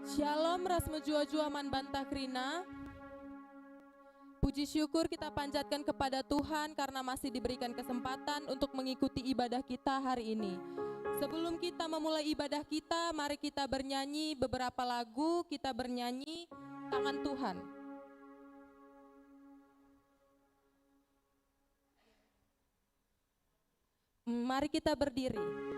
Shalom Rasmu Jua-Jua Man Bantah Krina. Puji syukur kita panjatkan kepada Tuhan karena masih diberikan kesempatan untuk mengikuti ibadah kita hari ini. Sebelum kita memulai ibadah kita, mari kita bernyanyi beberapa lagu, kita bernyanyi Tangan Tuhan. Mari kita berdiri.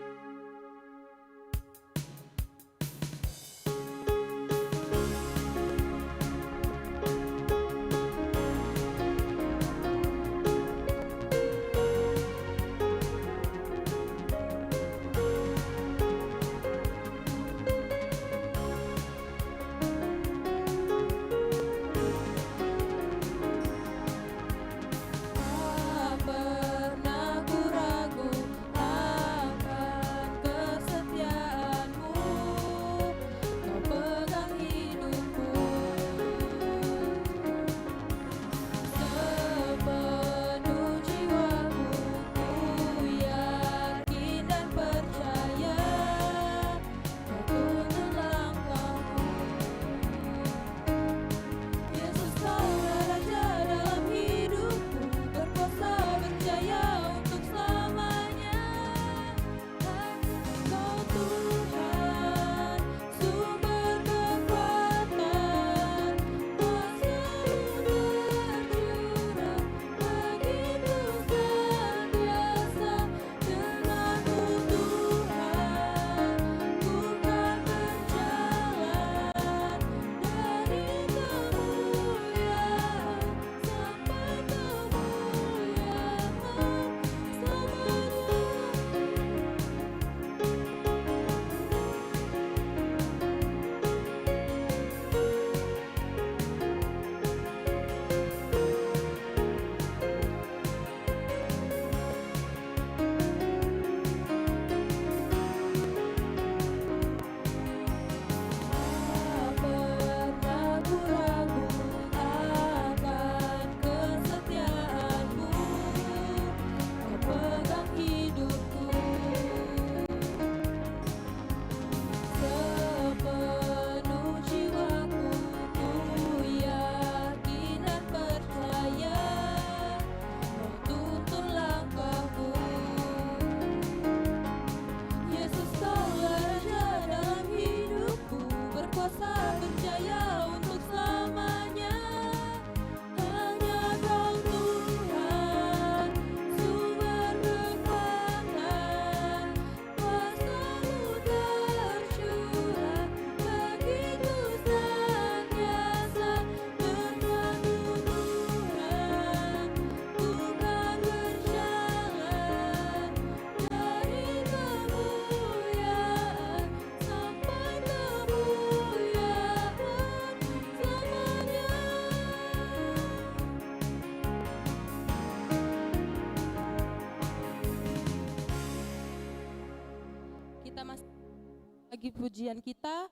Lagi pujian kita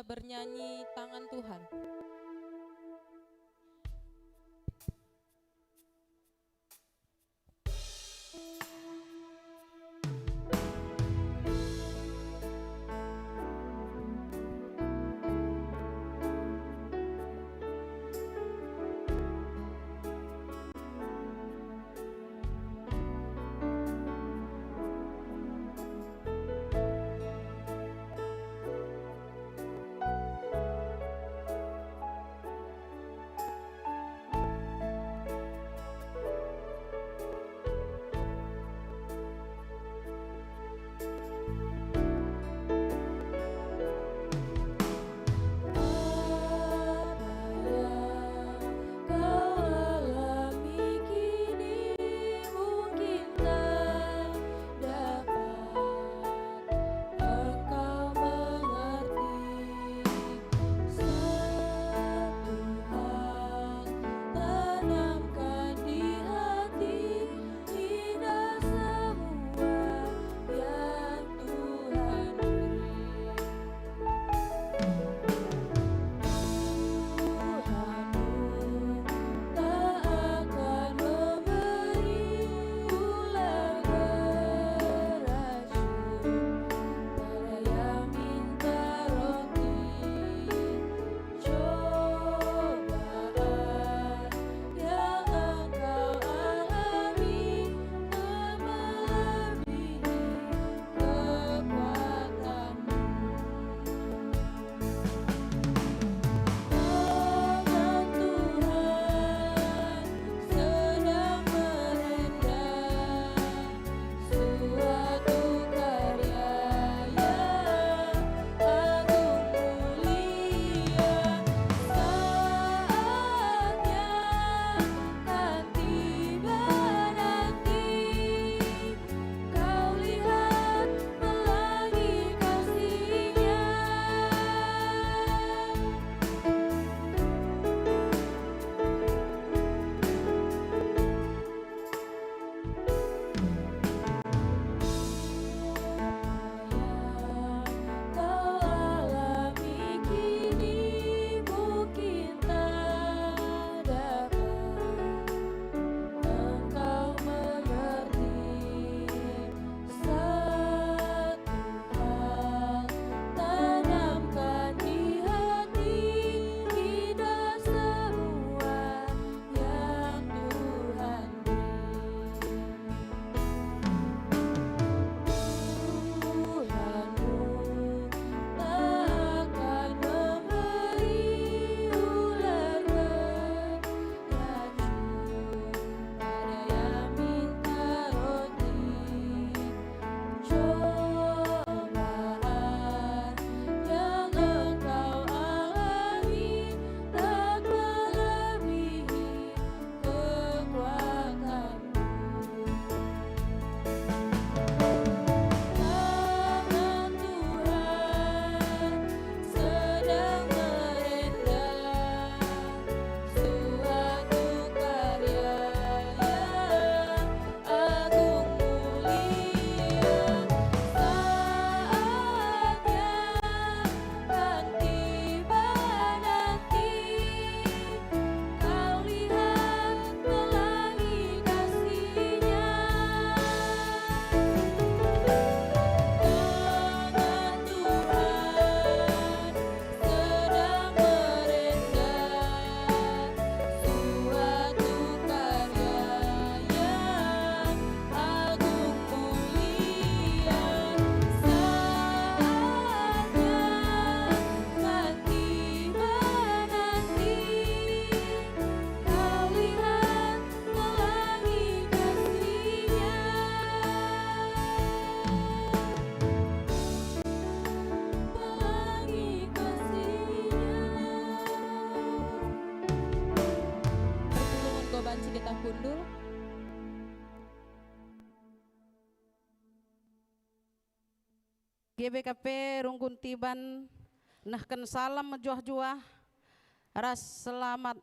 bernyanyi Tangan Tuhan. GBKP rungkun tiban nahkan salam juah-juah ras selamat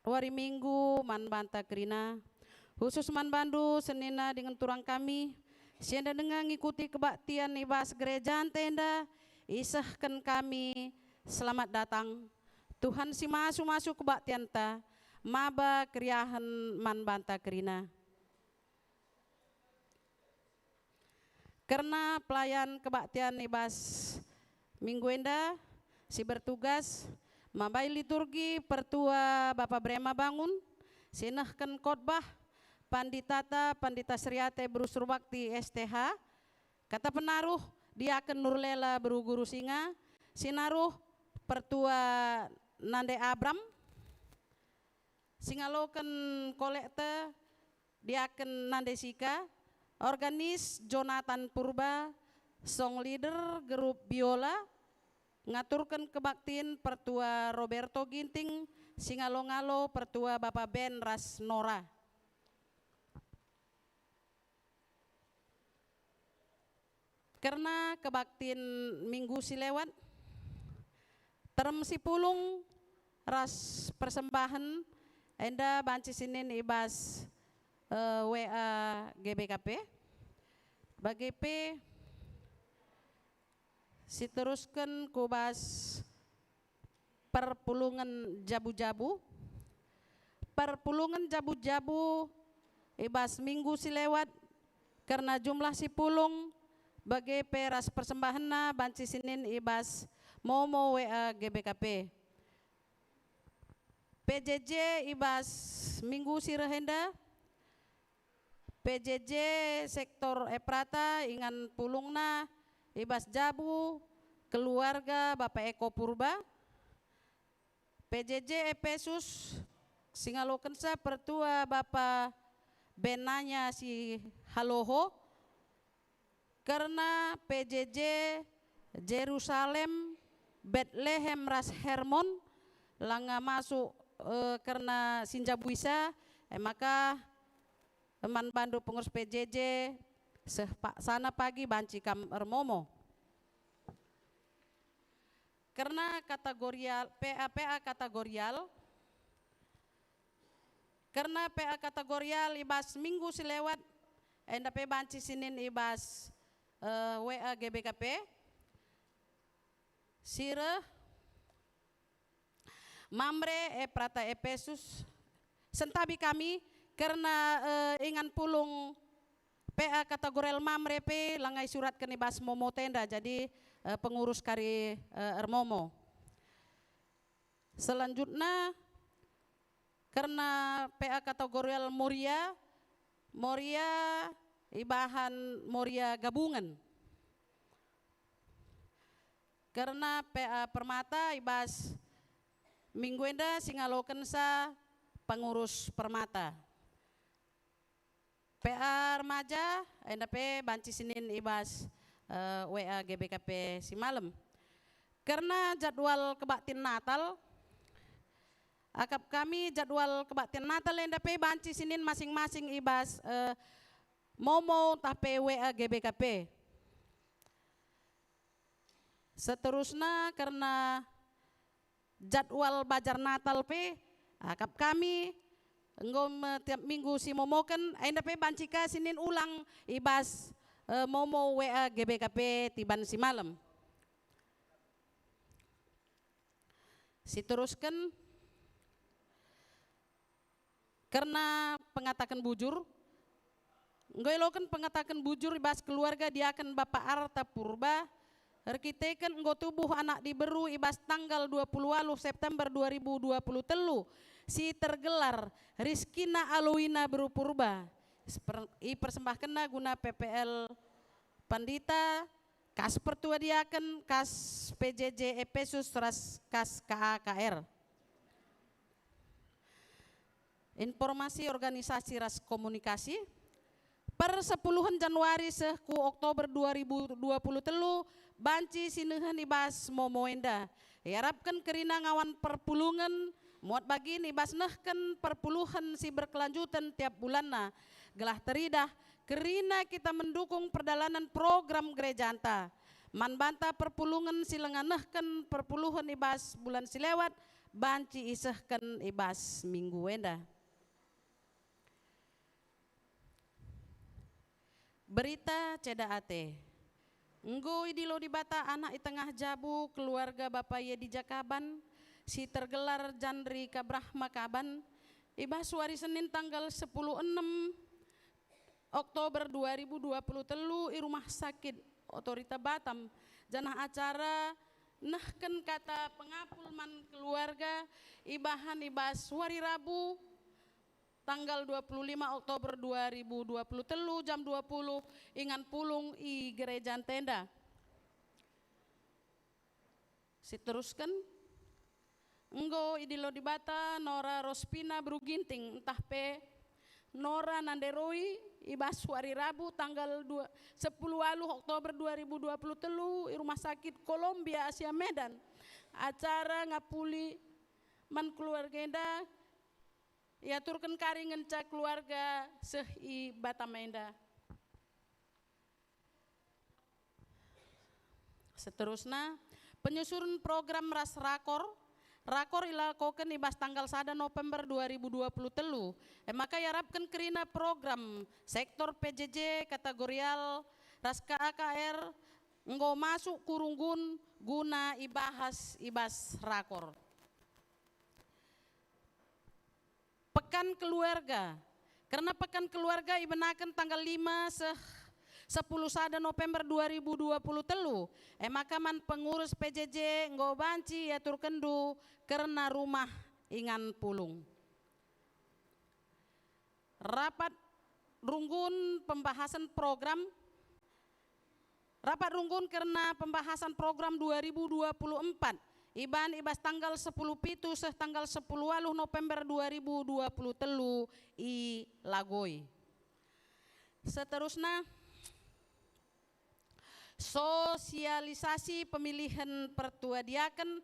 hari Minggu man banta kerina khusus man bandu senina dengan turang kami sianda dengan ngikuti kebaktian ibas gereja tenda isahkan kami selamat datang Tuhan si masuk kebaktian ta maba kriahan man banta kerina. Karena pelayan kebaktian ibas minggu enda si bertugas mabai liturgi pertua Bapak Brema Bangun sinahkan khotbah Pandita Sriate Berusur Bakti STH kata penaruh diaken Nurlela Beruguru Singa sinaruh pertua Nande Abram singaloken kolekte diaken Nande Sika organis Jonathan Purba, song leader grup biola, ngaturkan kebaktiin pertua Roberto Ginting, singalo-ngalo pertua Bapak Ben Ras Nora. Karena kebaktiin minggu silewat, term si pulung ras persembahan, enda banci sinin ibas WA GBKP bagi P teruskan kubas perpulungan jabu-jabu ibas minggu silewat karena jumlah si pulung bagi peras persembahan banci sinin ibas momo WA GBKP PJJ ibas minggu sirahenda PJJ sektor Eprata ingan pulungna ibas jabu keluarga Bapak Eko Purba PJJ Epesus singalokensa pertua Bapak Benanya si Haloho karena PJJ Jerusalem Bethlehem Ras Hermon langa masuk karena Sinjabuisa maka teman bandu pengurus PJJ sana pagi banci kam ermomo karena kategorial PA kategorial ibas minggu silewat enda pe banci sinin ibas WA GBKP sire Mamre Prata Epesus sentabi kami karena ingan pulung PA kategorial Mamre P langai surat kenibas momo tenda jadi pengurus kari ermomo. Selanjutnya karena PA kategorial Moria ibahan Moria gabungan. Karena PA Permata ibas minggu enda singaloken sa pengurus Permata. PA remaja NDP banci sinin ibas WA GBKP si malam karena jadwal kebaktian Natal akap kami jadwal kebaktian Natal NDP banci sinin masing-masing ibas momo tape WA GBKP seterusnya karena jadwal bajar Natal P akap kami Enggom tiap minggu si momoken NDP bancika sinin ulang ibas momo WA GBKP tiban si malam. Si teruskan karena pengatakan bujur nggoiloken pengatakan bujur ibas keluarga diakan Bapak Arta Purba rekiteken nggo tubuh anak diberu ibas tanggal 20 September 2020 telu si tergelar Rizkina Alowina Beru Purba persembahkena guna PPL Pandita kas pertua diaken kas PJJ Epesus ras kas KAKR informasi organisasi ras komunikasi per 10 Januari ku Oktober 2020 telu banci sinuhan ibas momoenda harapkan kerina ngawan perpulungan muat bagi nibas nahkan perpuluhan si berkelanjutan tiap bulanna gelah teridah kerina kita mendukung perdalanan program gereja anta Man banta perpulungan silenganehken perpuluhan ibas bulan silewat banci isehken ibas minggu enda. Berita ceda ate. Enggo idilo di bata anak i tengah jabu keluarga Bapak ye di Jakaban si tergelar Jandri Kabrahma Kaban ibas hari Senin tanggal 10/6 Oktober 2023 i rumah sakit Otorita Batam janah acara nahken kata pengapul man keluarga ibahan ibas hari Rabu tanggal 25 Oktober 2023 jam 20 ingan pulung i gereja tenda. Diteruskan enggo idilo di bata Nora Rospina Bruginting entah pe Nora Nanderoi ibas hari Rabu tanggal 10 Oktober 2023 i rumah sakit Kolombia Asia Medan acara ngapuli man keluarga enda ya turken kari ngencak keluarga seh i Batamenda. Seterusnya penyusunan program ras rakor ilakokan ibas tanggal 1 November 2023. Maka yarapkan kerina program sektor PJJ kategorial ras KAKR enggo masuk kurunggun guna ibahas ibas rakor. Pekan keluarga, karena pekan keluarga ibenakan tanggal 10 November 2023. Maka man pengurus PJJ enggo banci atur kendu karena rumah ingan pulung. Rapat runggun karena pembahasan program 2024. Iban ibas tanggal 10 pitu seh tanggal 10 November 2023 i Lagoi. Seterusnya sosialisasi pemilihan pertua diaken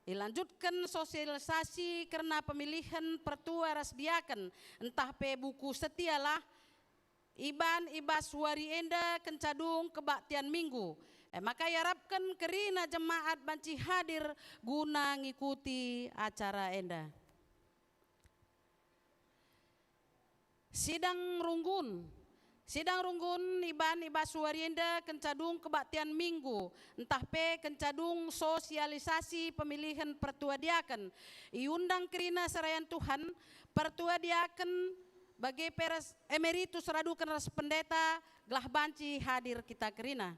dilanjutkan sosialisasi karena pemilihan pertua ras diaken entah pe buku setialah iban ibas wari enda kencadung kebaktian minggu. Maka yarapkan kerina jemaat banci hadir guna ngikuti acara enda. Sidang runggun iban ibas wari enda kencadung kebaktian minggu entah pe kencadung sosialisasi pemilihan pertua diaken iundang kerina serayan Tuhan pertua diaken bagi peres emeritus radukan ras pendeta gelah banci hadir kita kerina.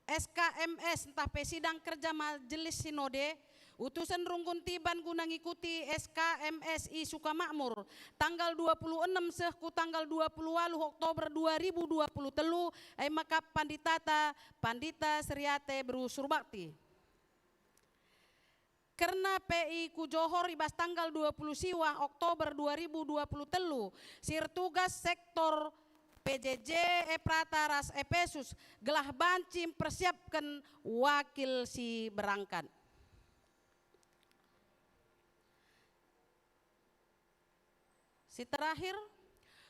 SKMS entah pe sidang kerja majelis sinode utusan runggun tiban guna ngikuti SKMSI Sukamakmur tanggal 26 sehku tanggal 20 Oktober 2023 maka Pandita Seriate berusur bakti. Karena PI Kujohor ibas tanggal 20 siwa Oktober 2023 sir tugas sektor PJJ Prataras Efesus gelah banci persiapkan wakil si berangkat. Si terakhir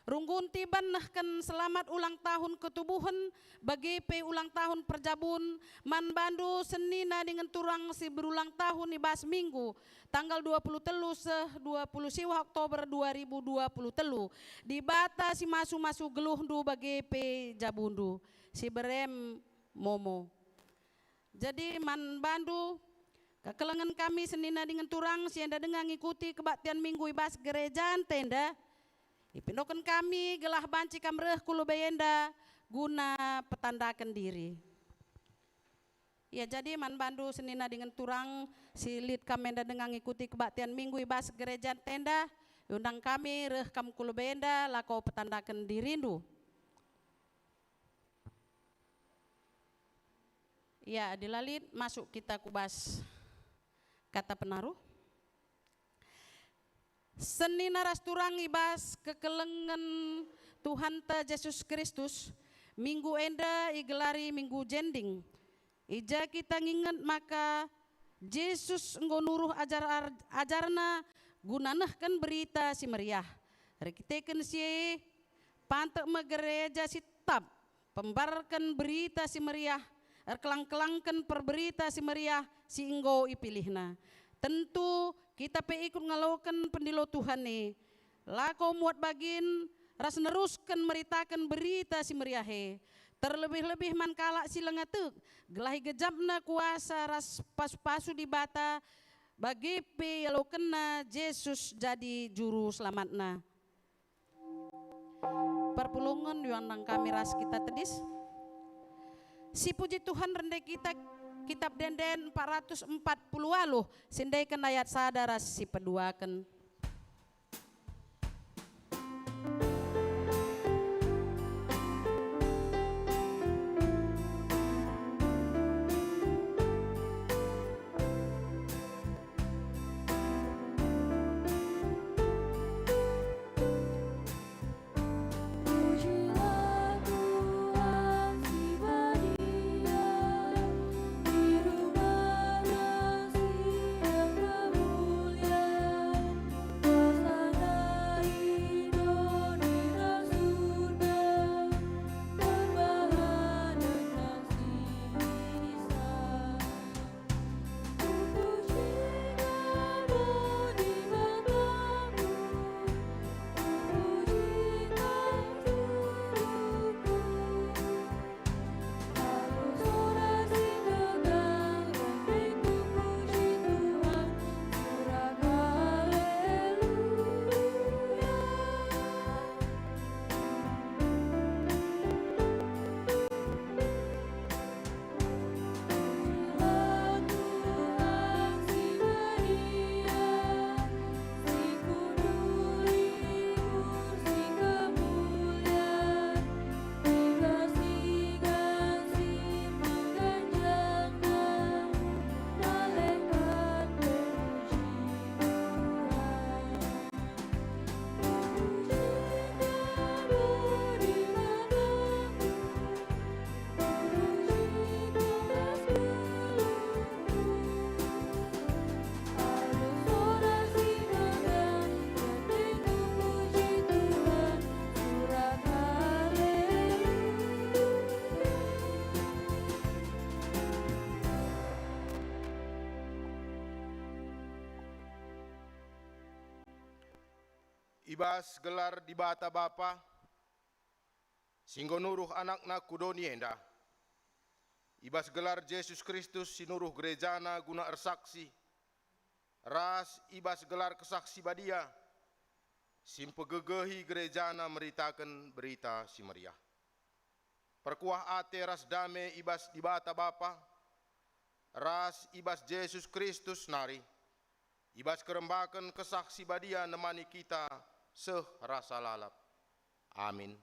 runggun tiban nahkan selamat ulang tahun ketubuhan bagi pe ulang tahun perjabun man bandu senina dengan turang si berulang tahun ibas minggu tanggal 23 siwa Oktober 2023 di bata si masu geluhndu bagi pe jabundu si berem momo. Jadi man bandu kekelengan kami senina dengan turang si anda dengan ngikuti kebaktian minggu ibas gerejaan tenda ipindokan kami gelah banci kamreh kulu bayenda guna petandakan diri. Ya jadi man bandu senina dengan turang silit kamenda dengan ngikuti kebaktian minggu ibas gereja tenda undang kami reh kam kulu bayenda lako petandakan dirindu. Ya dilalit masuk kita kubas kata penaruh. Senina ras turang ibas kekelengan Tuhan ta Yesus Kristus minggu enda igelari minggu jending ija kita nginget maka Yesus enggo nuruh ajarna gunanahkan berita si meriah rekiteken si pantek gereja si tab pembarkan berita si meriah, kelang-kelangkan perberita si meriah, si inggo ipilihna. Tentu kita pe ikut ngalawakan pendilo Tuhan nih. Lako muat bagin, ras neruskan meritakan berita si meriah he. Terlebih-lebih mankala si lengatuk, gelahi gejapna kuasa ras pas-pasu di bata, bagi pe yalo kena Yesus jadi juru selamatna. Perpulungan yang nang kami ras kita tedis. Si puji Tuhan rendai kita kitab Denden 440 aluh sindaikan ayat sadar si peduakan. Ibas gelar di bata bapa, singgo nuruh anakna kudoni enda. Ibas gelar Yesus Kristus sinuruh gerejana guna ersaksi. Ras ibas gelar kesaksi badia, simpegegehi gerejana meritakan berita si meriah. Perkuah ate ras dame ibas di bata bapa, ras ibas Yesus Kristus nari. Ibas kerembakan kesaksi badia nemani kita seh rasa lalap. Amin.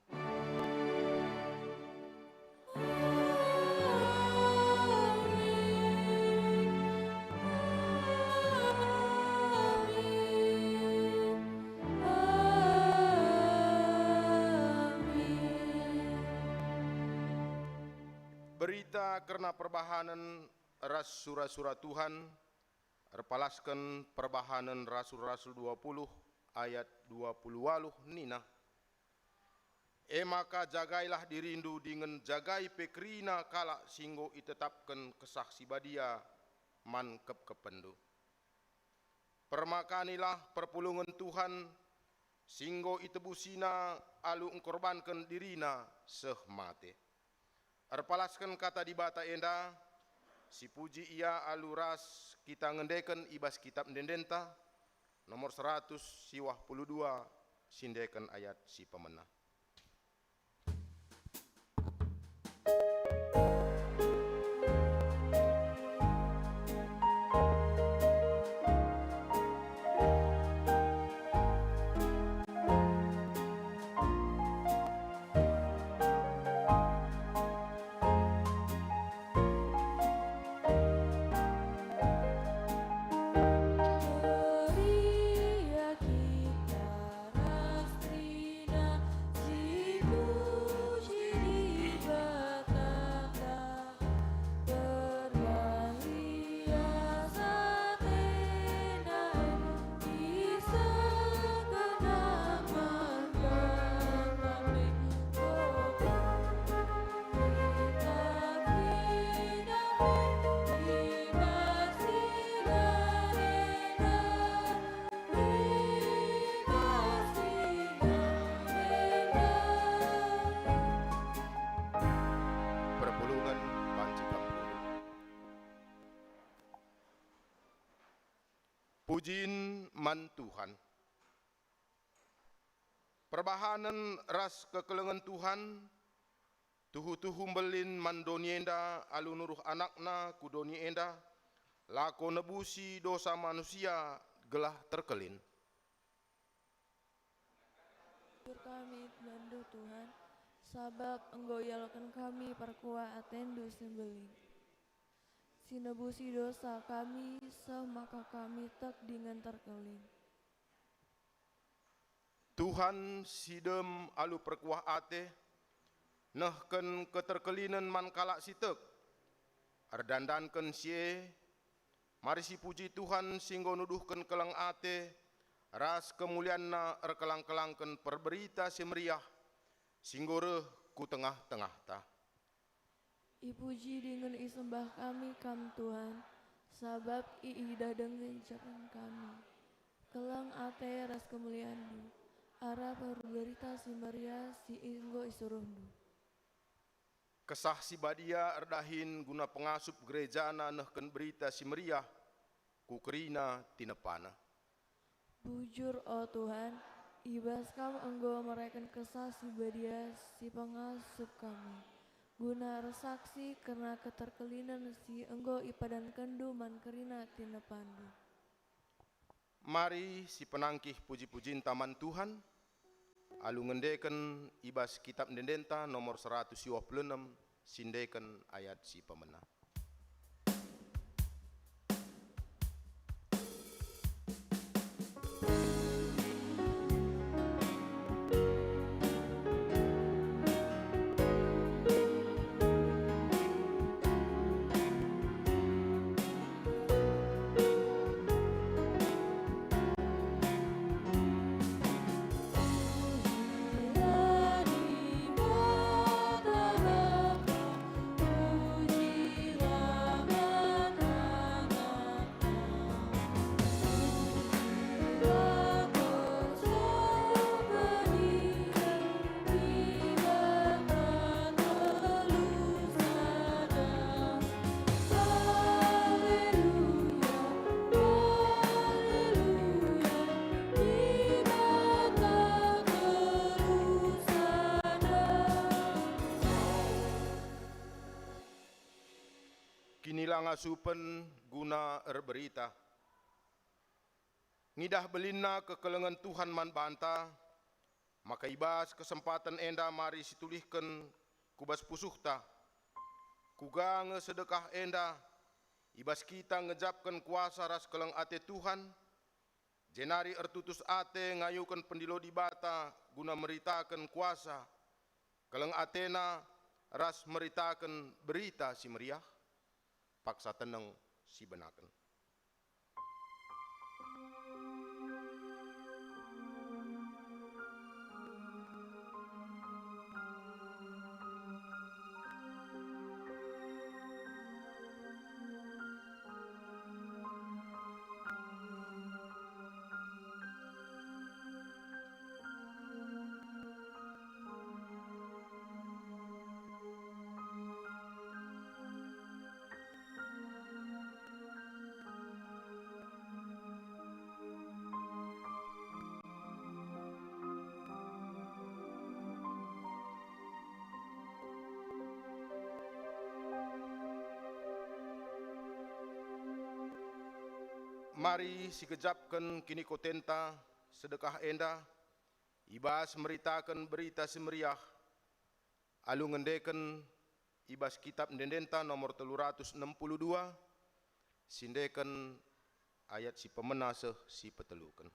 Berita karena perbahanan ras surah-surah Tuhan, erpalaskan perbahanan Rasul-Rasul 20 ayat 20 nina. Maka jagailah dirindu dengan jagai pekrina kala singgo itetapkan kesaksi badia mankep kependu. Permakanilah perpulungan Tuhan singgo itebusina alu engkorbankan dirina seh mate. Erpalaskan kata di bata enda, si puji ia aluras kita ngendeken ibas kitab Dendenta nomor 100 siwah 22 sindekan ayat si pemenah. Pujin man Tuhan. Perbahanan ras kekelengan Tuhan, tuhu-tuhu belin man donienda alu nuruh anakna ku donienda, lako nebusi dosa manusia gelah terkelin. Kami bandu Tuhan, sabab enggoyalkan kami perkua atendu sembelin. Sinebusi dosa kami, maka kami tak dengan terkelin. Tuhan sidem alu perkuah ate, nehken keterkelinan man kalak sitek, ardandanken sie, mari si puji Tuhan singgo nuduhken kelang ate, ras kemulianna erkelang-kelangken perberita si meriah, singgo reh ku tengah-tengah ta. Ipuji dengan isembah kami kam Tuhan, sabab iidah dengan jalan kami. Kelang ate ras kemuliaan ara perberita si Maria si inggo isuruhnu. Kesah si badia erdahin guna pengasup gerejana nehken berita si meriah, ku kerina tinepana. Bujur oh Tuhan, ibas kam enggo mereken kesah si badia si pengasup kami. Guna resaksi karena keterkelinan si enggo ipadan kendu man kerina tinepandu. Mari si penangkih puji-pujin taman Tuhan, alu ngendeken ibas kitab Ndendenta nomor 126, sindeken ayat si pemena. Kinilah ngasupen guna erberita. Ngidah belina kekelengan Tuhan man banta, maka ibas kesempatan enda mari situlihkan kubas pusuhta. Kuga ngesedekah enda, ibas kita ngejapkan kuasa ras keleng ate Tuhan, jenari ertutus ate ngayukan pendilo di bata guna meritakan kuasa, keleng atena ras meritakan berita si meriah, paksa tenang si benaken. Mari sikejapkan kini kotenta sedekah enda, ibas meritakan berita semeriah, alu ngendeken ibas kitab Ndendenta nomor 362, sindeken ayat si pemena seh si peteluken.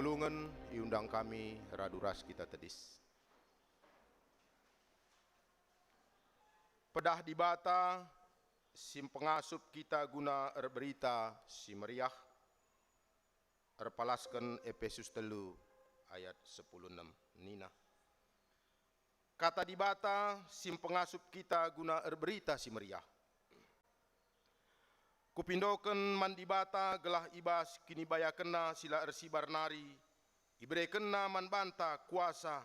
Perpulungan iundang kami raduras kita tedis. Pedah di bata sim pengasup kita guna berita si meriah. Erpalaskan Efesus 3 ayat 10:6 Nina. Kata di bata sim pengasup kita guna berita si meriah. Kupindoken mandi bata gelah ibas kini baya kena sila ersibar nari. Ibre kena man banta kuasa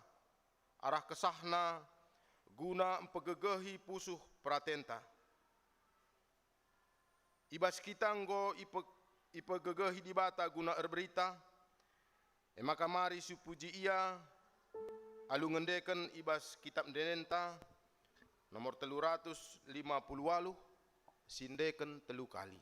arah kesahna guna empegegehi pusuh pratenta. Ibas kita nggo ipegegehi di bata guna erberita. Maka mari supuji ia alu ngendeken ibas kitab denenta nomor 358 sindeken 3 kali.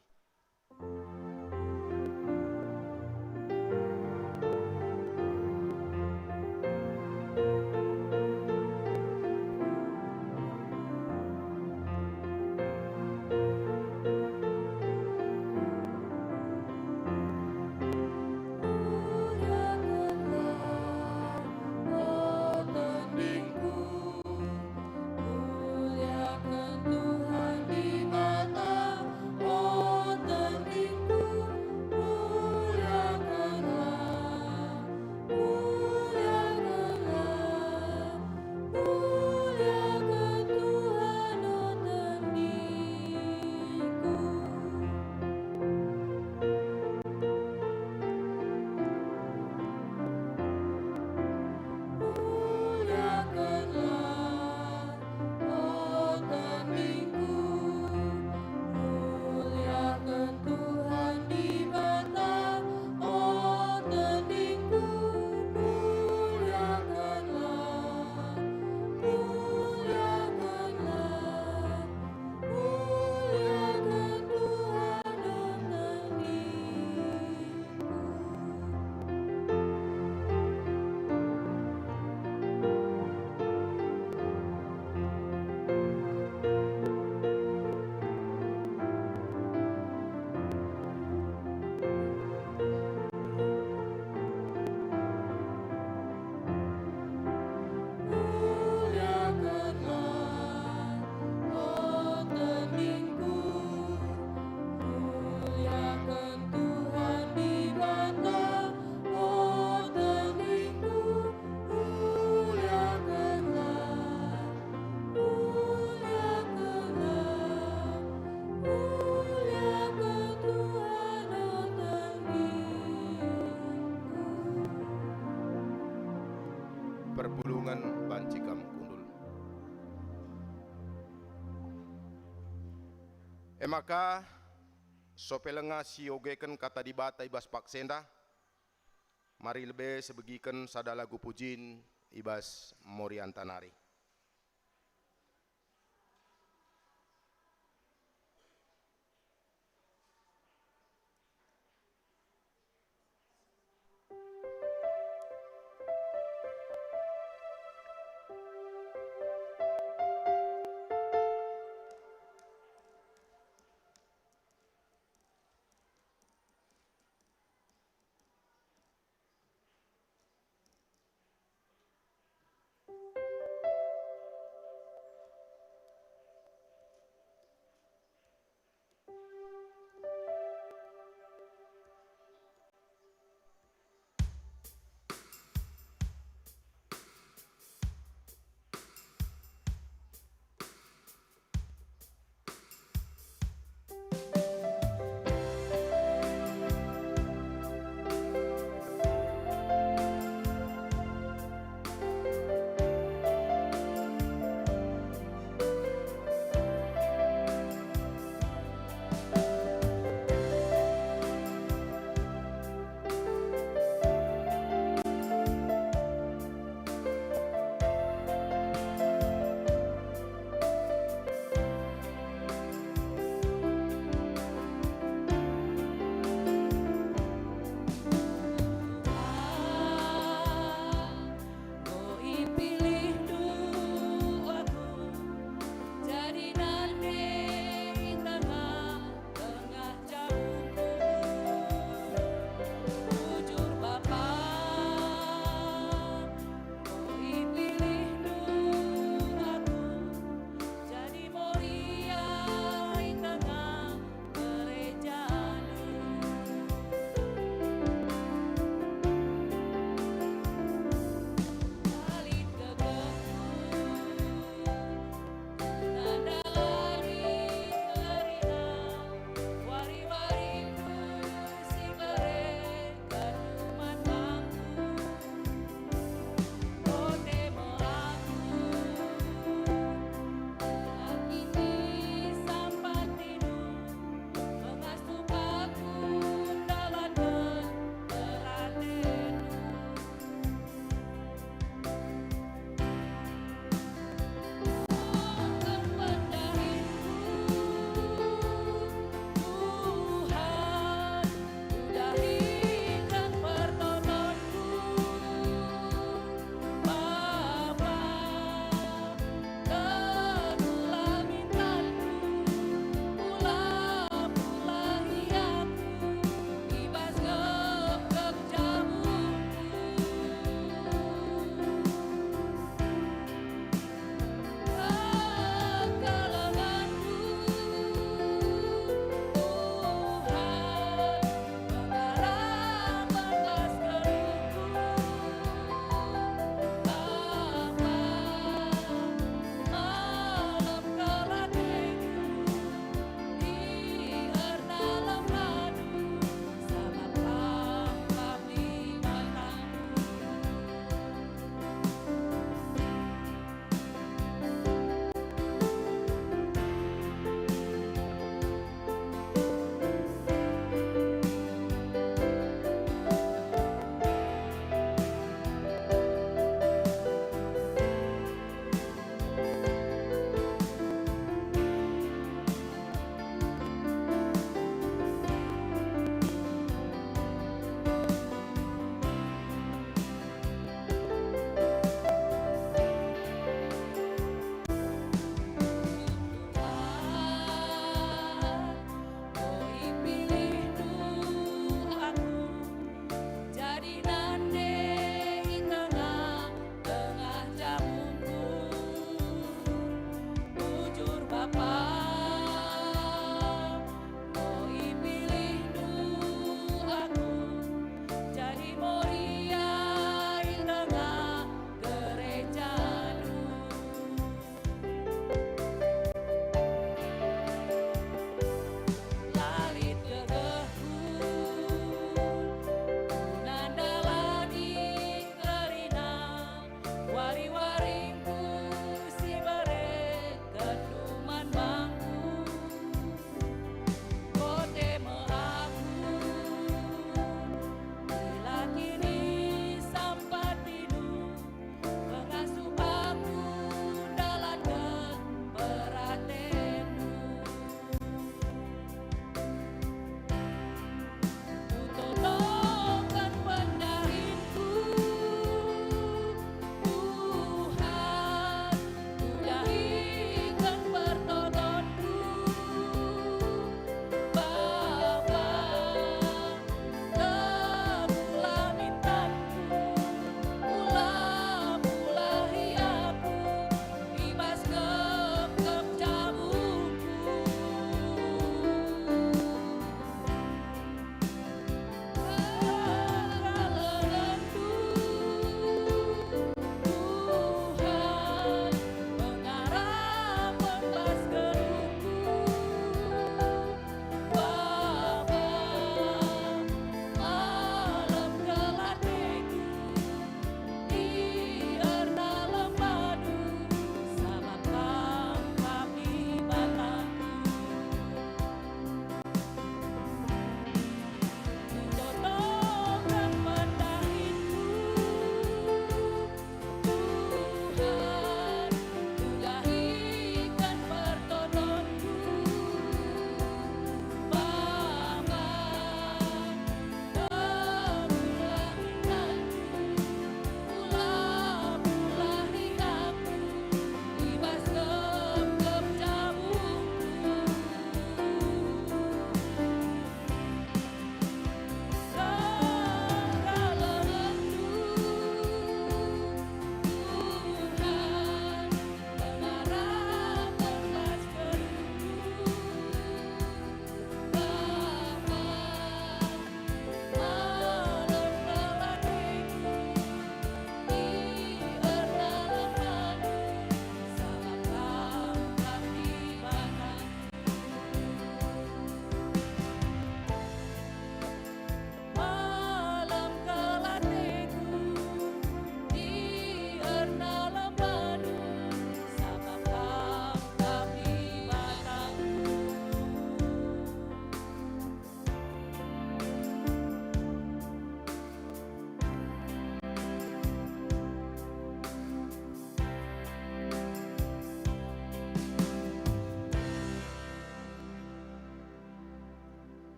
Perpulungan bancikam kundul. Maka sopelenga siogeken kata dibata ibas paksenda. Mari lebe sebegiken sada lagu pujin ibas moriantanari.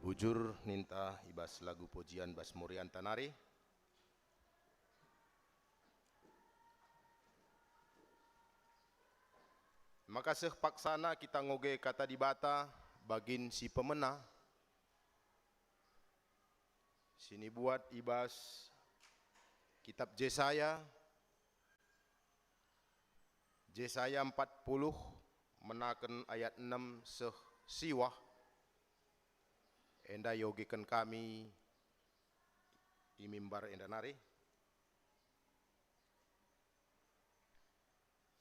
Bujur ninta ibas lagu pujian bas murian tanari. Maka paksana kita ngoge kata dibata bagin si pemena. Sini buat ibas kitab Yesaya. Yesaya 40 menaken ayat 6 siwah. Enda yogikan kami imimbar enda nari.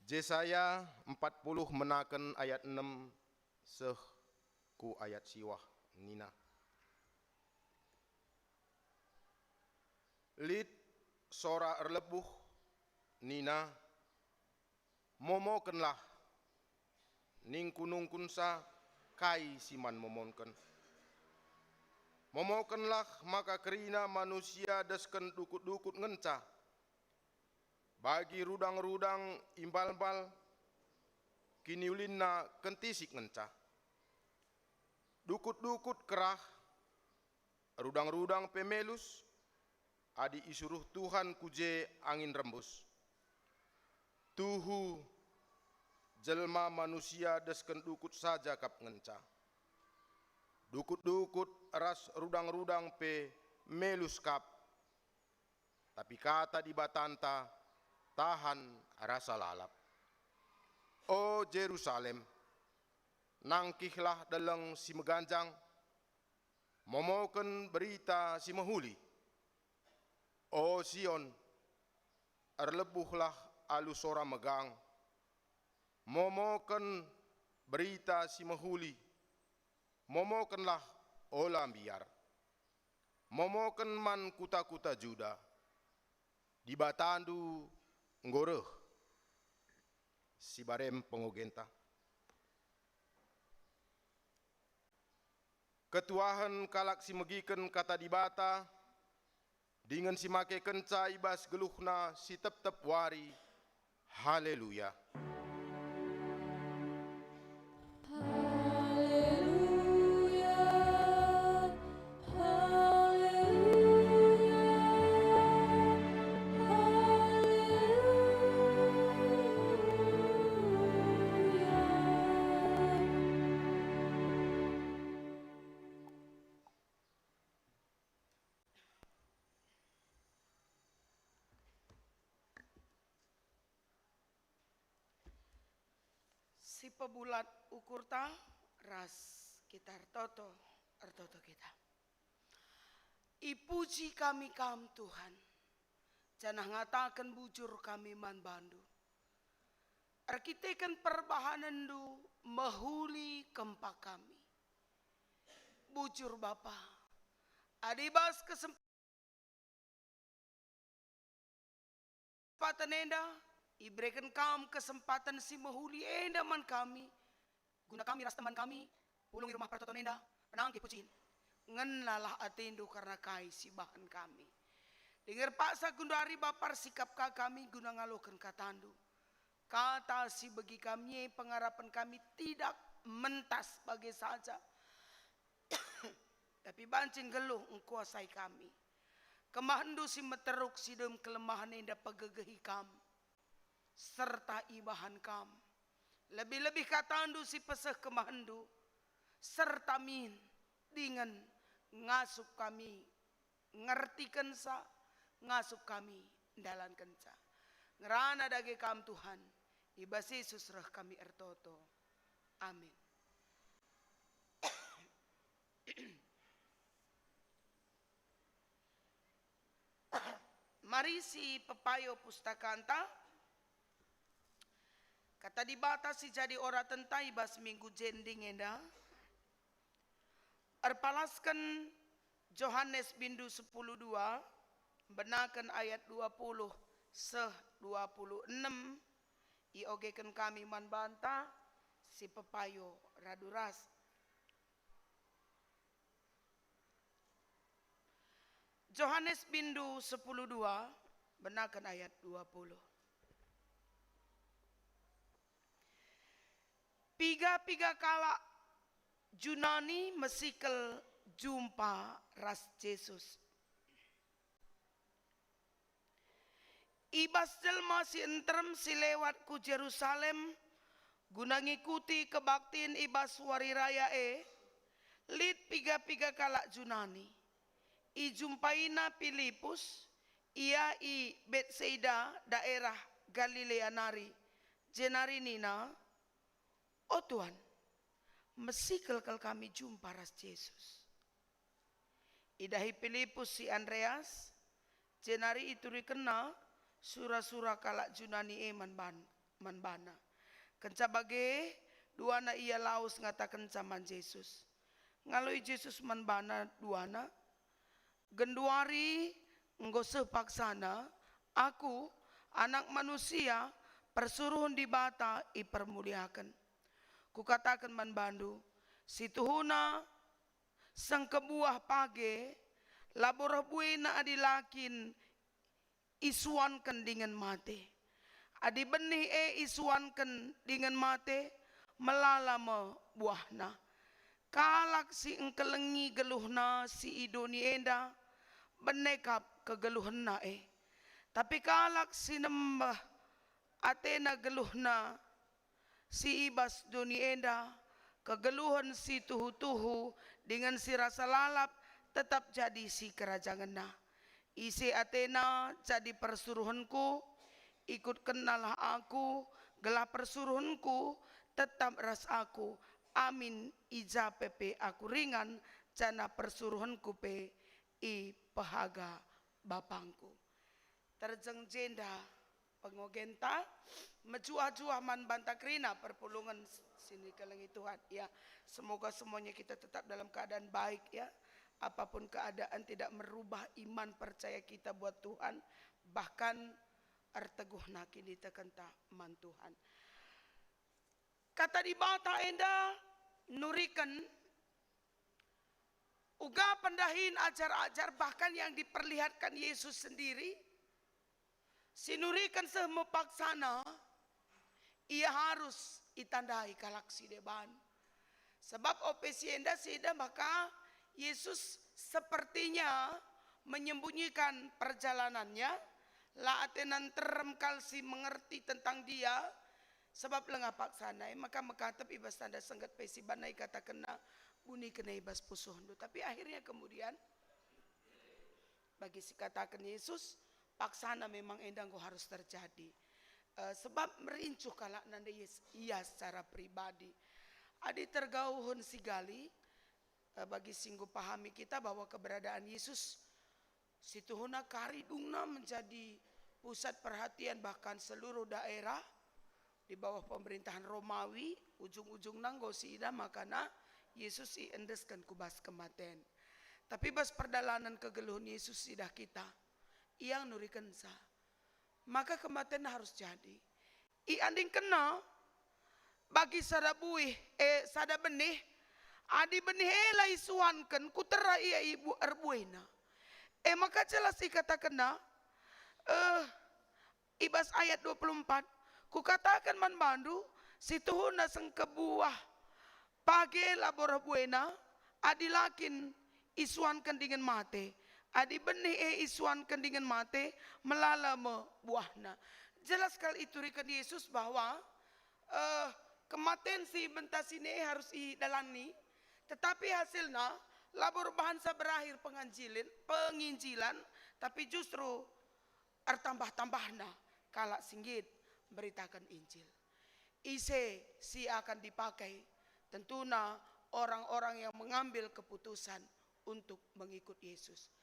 Yesaya 40 menaken ayat 6 ku ayat siwah nina. Lid sora erlebuh nina momokenlah ning kunung kunsa kai siman momonken. Momokenlah maka kerina manusia desken dukut-dukut ngenca. Bagi rudang-rudang imbal-bal kini ulinna kentisik ngenca. Dukut-dukut kerah, rudang-rudang pemelus, adi isuruh Tuhan kuje angin rembus. Tuhu jelma manusia desken dukut saja kap ngenca. Dukut-dukut ras rudang-rudang pe melus kap. Tapi kata di batanta tahan rasa lalap. O Jerusalem, nangkihlah deleng si meganjang, momoken berita si mehuli. O Sion, erlebuhlah alu sora megang, momoken berita si mehuli. Momokenlah olam biar, momoken man kuta-kuta Juda, di batandu ngoreh, si barem pengogenta. Ketuahan kalak si megiken kata dibata, dengan si make kenca ibas geluhna si tep-tep wari, haleluya. Si pebulat ukur ta ras kita ertoto kita. Ipuji kami kam Tuhan, janah ngatakan bujur kami man bandu. Arkitekan perbahanan du mehuli kempa kami. Bujur Bapa, adibas kesempatan enda, iberikan kam kesempatan si mehuli enda man kami. Guna kami ras teman kami, ulung rumah pertoton enda, penang kipucin. Ngenalah atindu karena kai si bahan kami. Dengar paksa gundari bapar sikap kami guna ngalokan katandu. Kata si bagi kami pengharapan kami tidak mentas bagi saja. Tapi bancing geluh engkuasai kami. Kemahandu si meteruk si dem kelemahan enda pegegehi kam. Serta ibahan kam. Lebih-lebih katandu si peseh kemahandu. Serta min dengan ngasup kami. Ngertikan sa ngasup kami dalam kenca. Ngerana dage kam Tuhan. Ibas Yesus rah kami ertoto. Amin. Mari si pepayo pustakanta. Kata dibatasi jadi ora tentai bas minggu jending enda. Erpalaskan Yohanes bindu 10:2 benakan ayat 20 seh 26 iogekan kami man banta si pepayo raduras. Yohanes bindu 10:2 benakan ayat 20. Piga-piga kala Junani mesikel jumpa ras Yesus. Ibas jelma si entrem si lewat ku Jerusalem guna ngikuti kebaktiin ibas wari raya lid piga-piga kalak Junani. I jumpaina Filipus, ia i Betsaida daerah Galilea nari. Jenari nina, oh Tuhan, mesikel kami jumpa ras Yesus. Idahi Filipus si Andreas, jenari itu rikena sura-sura kalak Junani manbana. Kenca bage duana ia laus ngatakan zaman Yesus. Ngalui Yesus manbana duana. Genduari enggo sepaksana aku anak manusia persuruhun di bata ipermuliakan. Kukatakan manbandu situhuna sang kebuah page labor buena adilakin isuankan dengan mate. Adi benih isuankan dengan mate melalama buahna. Kalak si engkelengi geluhna si idoni enda benekap kegeluhna Tapi kalak si nembah atena geluhna si ibas doni enda kegeluhan si tuhu-tuhu dengan si rasa lalap tetap jadi si kerajanganna. Isi atena jadi persuruhanku, ikut kenalah aku, gelah persuruhanku, tetap ras aku. Amin ija pepe aku ringan, jana persuruhanku pe i pahaga bapangku. Terjeng jenda pengogenta, menjua-jua man bantakrina perpulungan sini kelengi Tuhan. Ya, semoga semuanya kita tetap dalam keadaan baik ya. Apapun keadaan tidak merubah iman percaya kita buat Tuhan. Bahkan arteguh nakini tekenta man Tuhan. Kata di bata enda nurikan uga pendahin ajar-ajar bahkan yang diperlihatkan Yesus sendiri. Sinurikan semepaksana ia harus itandai kalaksi deban. Sebab opesi enda sida maka Yesus sepertinya menyembunyikan perjalanannya. La atenan terem kalsi mengerti tentang dia. Sebab lengah paksana maka mekatep ibas tanda senggat pesi banai kata kena buni kena ibas pusuhndo. Tapi akhirnya kemudian bagi si katakan Yesus paksana memang endang kau harus terjadi. Sebab merincuh kalak nanda ia secara pribadi. Adi tergauhun sigali bagi singgu pahami kita bahwa keberadaan Yesus situhuna karidungna menjadi pusat perhatian bahkan seluruh daerah di bawah pemerintahan Romawi. Ujung-ujung nanggo si ida makana Yesus iendeskan kubas kematian. Tapi bas perdalanan kegeluhan Yesus idah kita yang nurikan sa maka kematian harus jadi. I anding kena bagi sada buih sada benih adi benih lai suankan kutera ia ibu erbuena. Maka jelas kata kena ibas ayat 24 kukatakan man bandu situhuna sengkebuah page labor buena adilakin isuankan dengan mate. Adi benih isuankan dengan mate melalama buahna. Jelas sekali itu rikan Yesus bahwa kematian si bentas ini harus didalani. Tetapi hasilnya labor bahansa berakhir penginjilan. Tapi justru tambah-tambahna kalak singgit beritakan Injil. Ise si akan dipakai tentunya orang-orang yang mengambil keputusan untuk mengikut Yesus.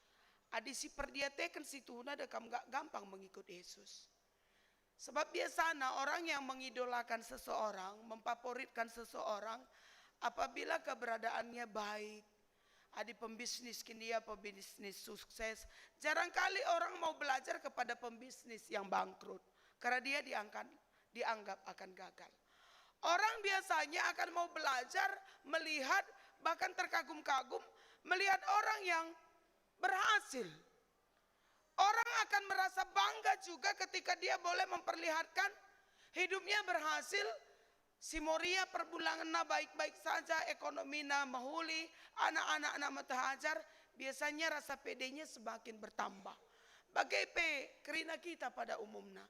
Adi si perdiatekan situna dekam gak gampang mengikut Yesus. Sebab biasanya orang yang mengidolakan seseorang, memfavoritkan seseorang apabila keberadaannya baik. Adi pembisnis kini dia pembisnis sukses. Jarang kali orang mau belajar kepada pembisnis yang bangkrut. Karena dia dianggap akan gagal. Orang biasanya akan mau belajar, melihat, bahkan terkagum-kagum. Melihat orang yang berhasil. Orang akan merasa bangga juga ketika dia boleh memperlihatkan hidupnya berhasil Si Moria perbulangan na baik-baik saja, ekonomi na mahuli, anak-anak na matahajar, biasanya rasa pedenya semakin bertambah. Bagaimana kerina kita pada umumnya.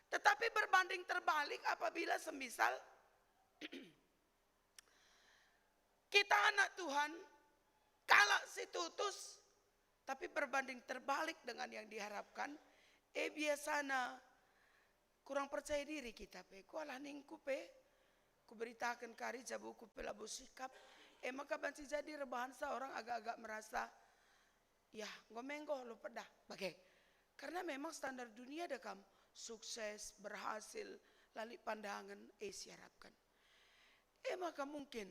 Tetapi berbanding terbalik apabila semisal kita anak Tuhan, kalak si tutus, tapi berbanding terbalik dengan yang diharapkan, biasanya kurang percaya diri kita pe. Kualah ningku pe. Kuberitakan kari jabuku pelabu sikap. Maka banci jadi rebahan seorang agak-agak merasa, ya ngomenggoh lo pedah. Bagai. Karena memang standar dunia ada kam. Sukses, berhasil, lali pandangan, siarapkan. Maka mungkin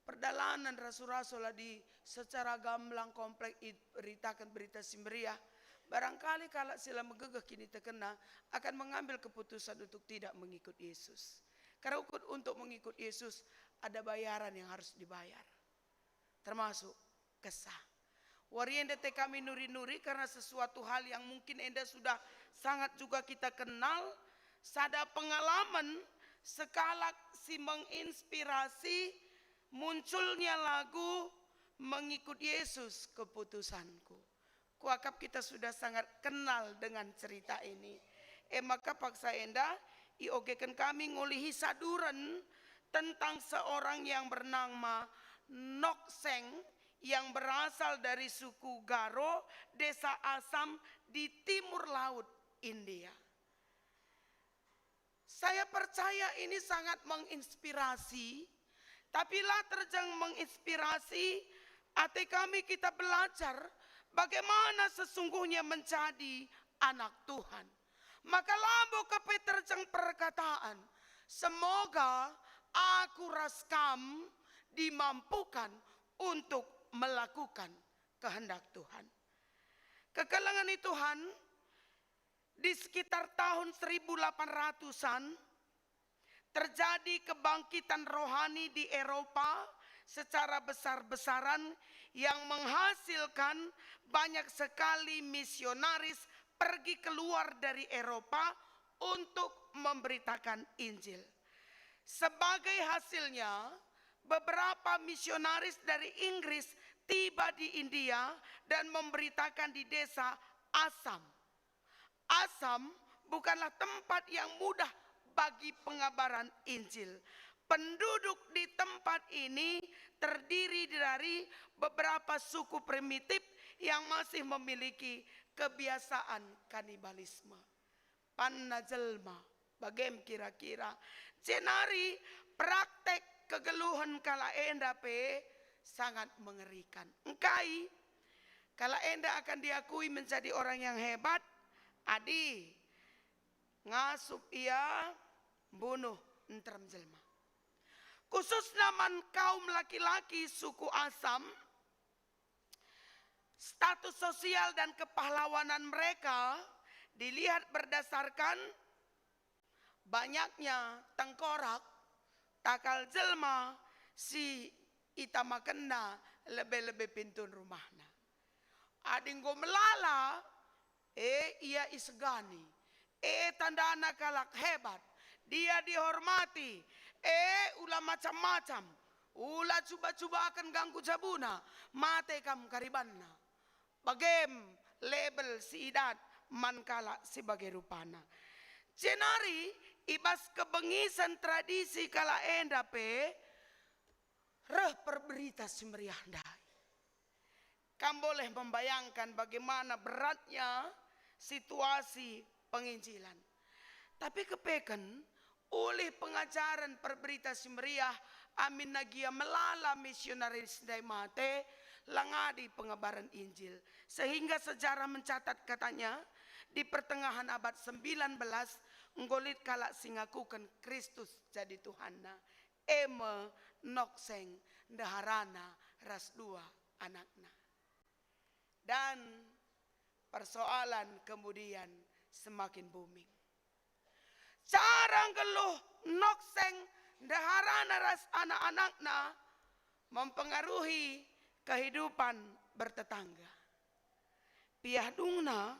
perdalanan rasul-rasul di secara gamblang kompleks beritakan berita si meriah. Barangkali kalau sila megegeh kini terkena akan mengambil keputusan untuk tidak mengikut Yesus. Karena untuk mengikut Yesus ada bayaran yang harus dibayar. Termasuk kesah. Wari enda te kami nuri-nuri karena sesuatu hal yang mungkin enda sudah sangat juga kita kenal. Sada pengalaman sekala si menginspirasi munculnya lagu mengikut Yesus keputusanku. Kuakap kita sudah sangat kenal dengan cerita ini. Maka paksa enda iogekan kami ngulihi saduran tentang seorang yang bernama Nokseng yang berasal dari suku Garo, desa Assam di timur laut India. Saya percaya ini sangat menginspirasi, tapi lah terjang menginspirasi hati kami kita belajar bagaimana sesungguhnya menjadi anak Tuhan. Maka lambo kepe terjang perkataan, semoga aku raskam dimampukan untuk melakukan kehendak Tuhan. Kekalangan Tuhan di sekitar tahun 1800-an terjadi kebangkitan rohani di Eropa secara besar-besaran yang menghasilkan banyak sekali misionaris pergi keluar dari Eropa untuk memberitakan Injil. Sebagai hasilnya, beberapa misionaris dari Inggris tiba di India dan memberitakan di desa Assam. Assam bukanlah tempat yang mudah bagi pengabaran Injil. Penduduk di tempat ini terdiri dari beberapa suku primitif yang masih memiliki kebiasaan kanibalisme. Panna jelma, bagem kira-kira. Jenari praktek kegeluhan kala enda pe sangat mengerikan. Engkai, kala enda akan diakui menjadi orang yang hebat, adi ngasup ia bunuh enterem jelma. Khusus naman kaum laki-laki suku Assam, status sosial dan kepahlawanan mereka dilihat berdasarkan banyaknya tengkorak, takal jelma si itamakena lebih-lebih pintun rumahna. Adinggo melala, ia isegani, tandana kalak hebat, dia dihormati, ulah macam-macam, ulah cuba-cuba akan ganggu jabuna, mate kam karibanna. Bagem label si idat mankala sebagai rupana. Jenari ibas kebengisan tradisi kala enda pe reh perberita semeriah dai. Kamu boleh membayangkan bagaimana beratnya situasi penginjilan. Tapi kepekan oleh pengajaran perberita semeriah amin nagia melala misionaris dai mate langadi pengabaran Injil. Sehingga sejarah mencatat katanya di pertengahan abad 19 nggolit kala singakukan Kristus jadi Tuhanna. Eme nokseng daharana ras dua anakna. Dan persoalan kemudian semakin booming. Cara ngeluh nokseng daharana ras anak-anakna mempengaruhi kehidupan bertetangga. Piahdungna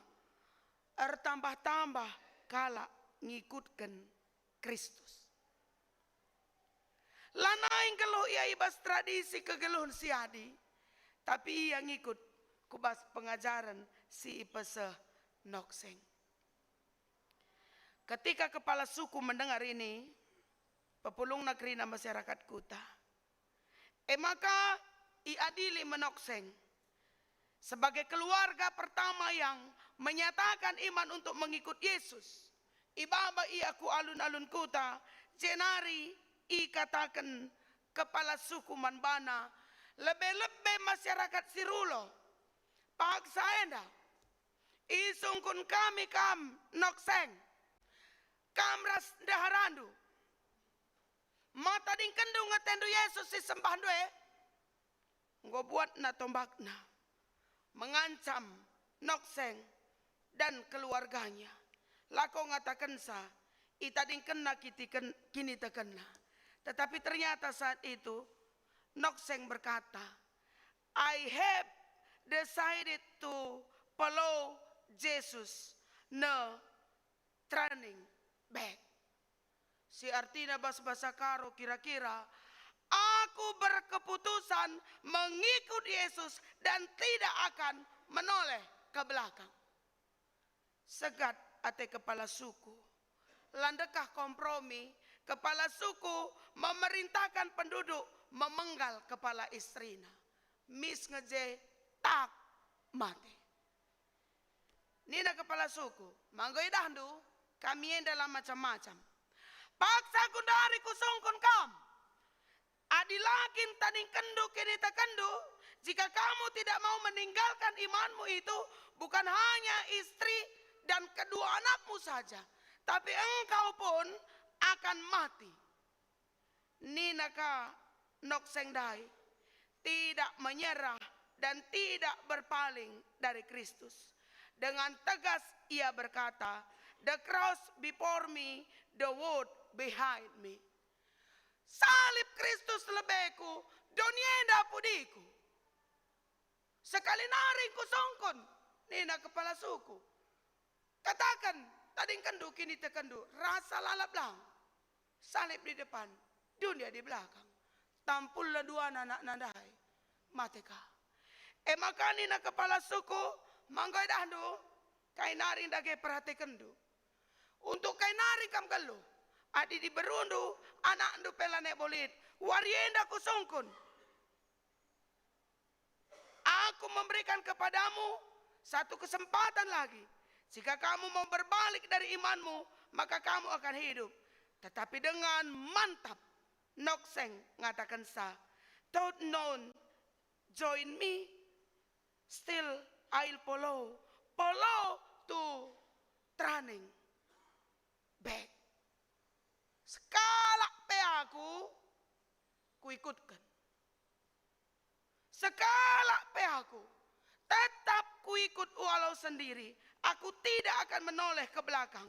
tambah-tambah kala ngikutkan Kristus. Lanaing geluh ia ibas tradisi kegeluhun siadi. Tapi ia ngikut kubas pengajaran si ipeseh Nokseng. Ketika kepala suku mendengar ini, pepulung nakrina masyarakat kuta. Maka iadili menokseng sebagai keluarga pertama yang menyatakan iman untuk mengikut Yesus. Ibaba iaku alun-alun kuta, jenari katakan kepala suku Manbana, lebih-lebih masyarakat Sirulo, paksa enda, isungkun kami kam Nokseng, kamras daharandu, mata ding kendu ngatendu Yesus si sembah due, ngo buat na tombakna, mengancam Nokseng dan keluarganya. Lako ngatakan sa, itading kena kini tekena. Tetapi ternyata saat itu Nokseng berkata, I have decided to follow Jesus, no turning back. Si artinya bahasa karo kira-kira, aku berkeputusan mengikut Yesus dan tidak akan menoleh ke belakang. Segat ate kepala suku, landekah kompromi, kepala suku memerintahkan penduduk memenggal kepala istrina. Mis ngeje tak mati. Nina kepala suku, manggoi dahdu, kami yang dalam macam-macam. Paksa kundari kusungkun kam. Adilakin tading kendu kini kendu. Jika kamu tidak mau meninggalkan imanmu itu, bukan hanya istri dan kedua anakmu saja, tapi engkau pun akan mati. Ninaka Nokseng Dai tidak menyerah dan tidak berpaling dari Kristus. Dengan tegas ia berkata, the cross before me, the wood behind me. Salib Kristus lebeku, donienda pudiku. Sekali naring kusongkon, nina kepala suku. Katakan, tading kendu kini tekendu, rasa lalap lang. Salib di depan, dunia di belakang. Tampullah dua anak nandai, mateka. Maka nina kepala suku, manggoy dahdu, kai naring dage perhati kendu. Untuk kai naring kam gelu, adi di berundu, anak ndu pelane bolit, warienda kusongkon. Aku memberikan kepadamu satu kesempatan lagi. Jika kamu mau berbalik dari imanmu, maka kamu akan hidup. Tetapi dengan mantap, Nokseng ngatakan sa, don't known, join me, still I'll follow to training back. Sekala pe aku, kuikutkan. Sekala pe aku, tetap kuikut walau sendiri. Aku tidak akan menoleh ke belakang.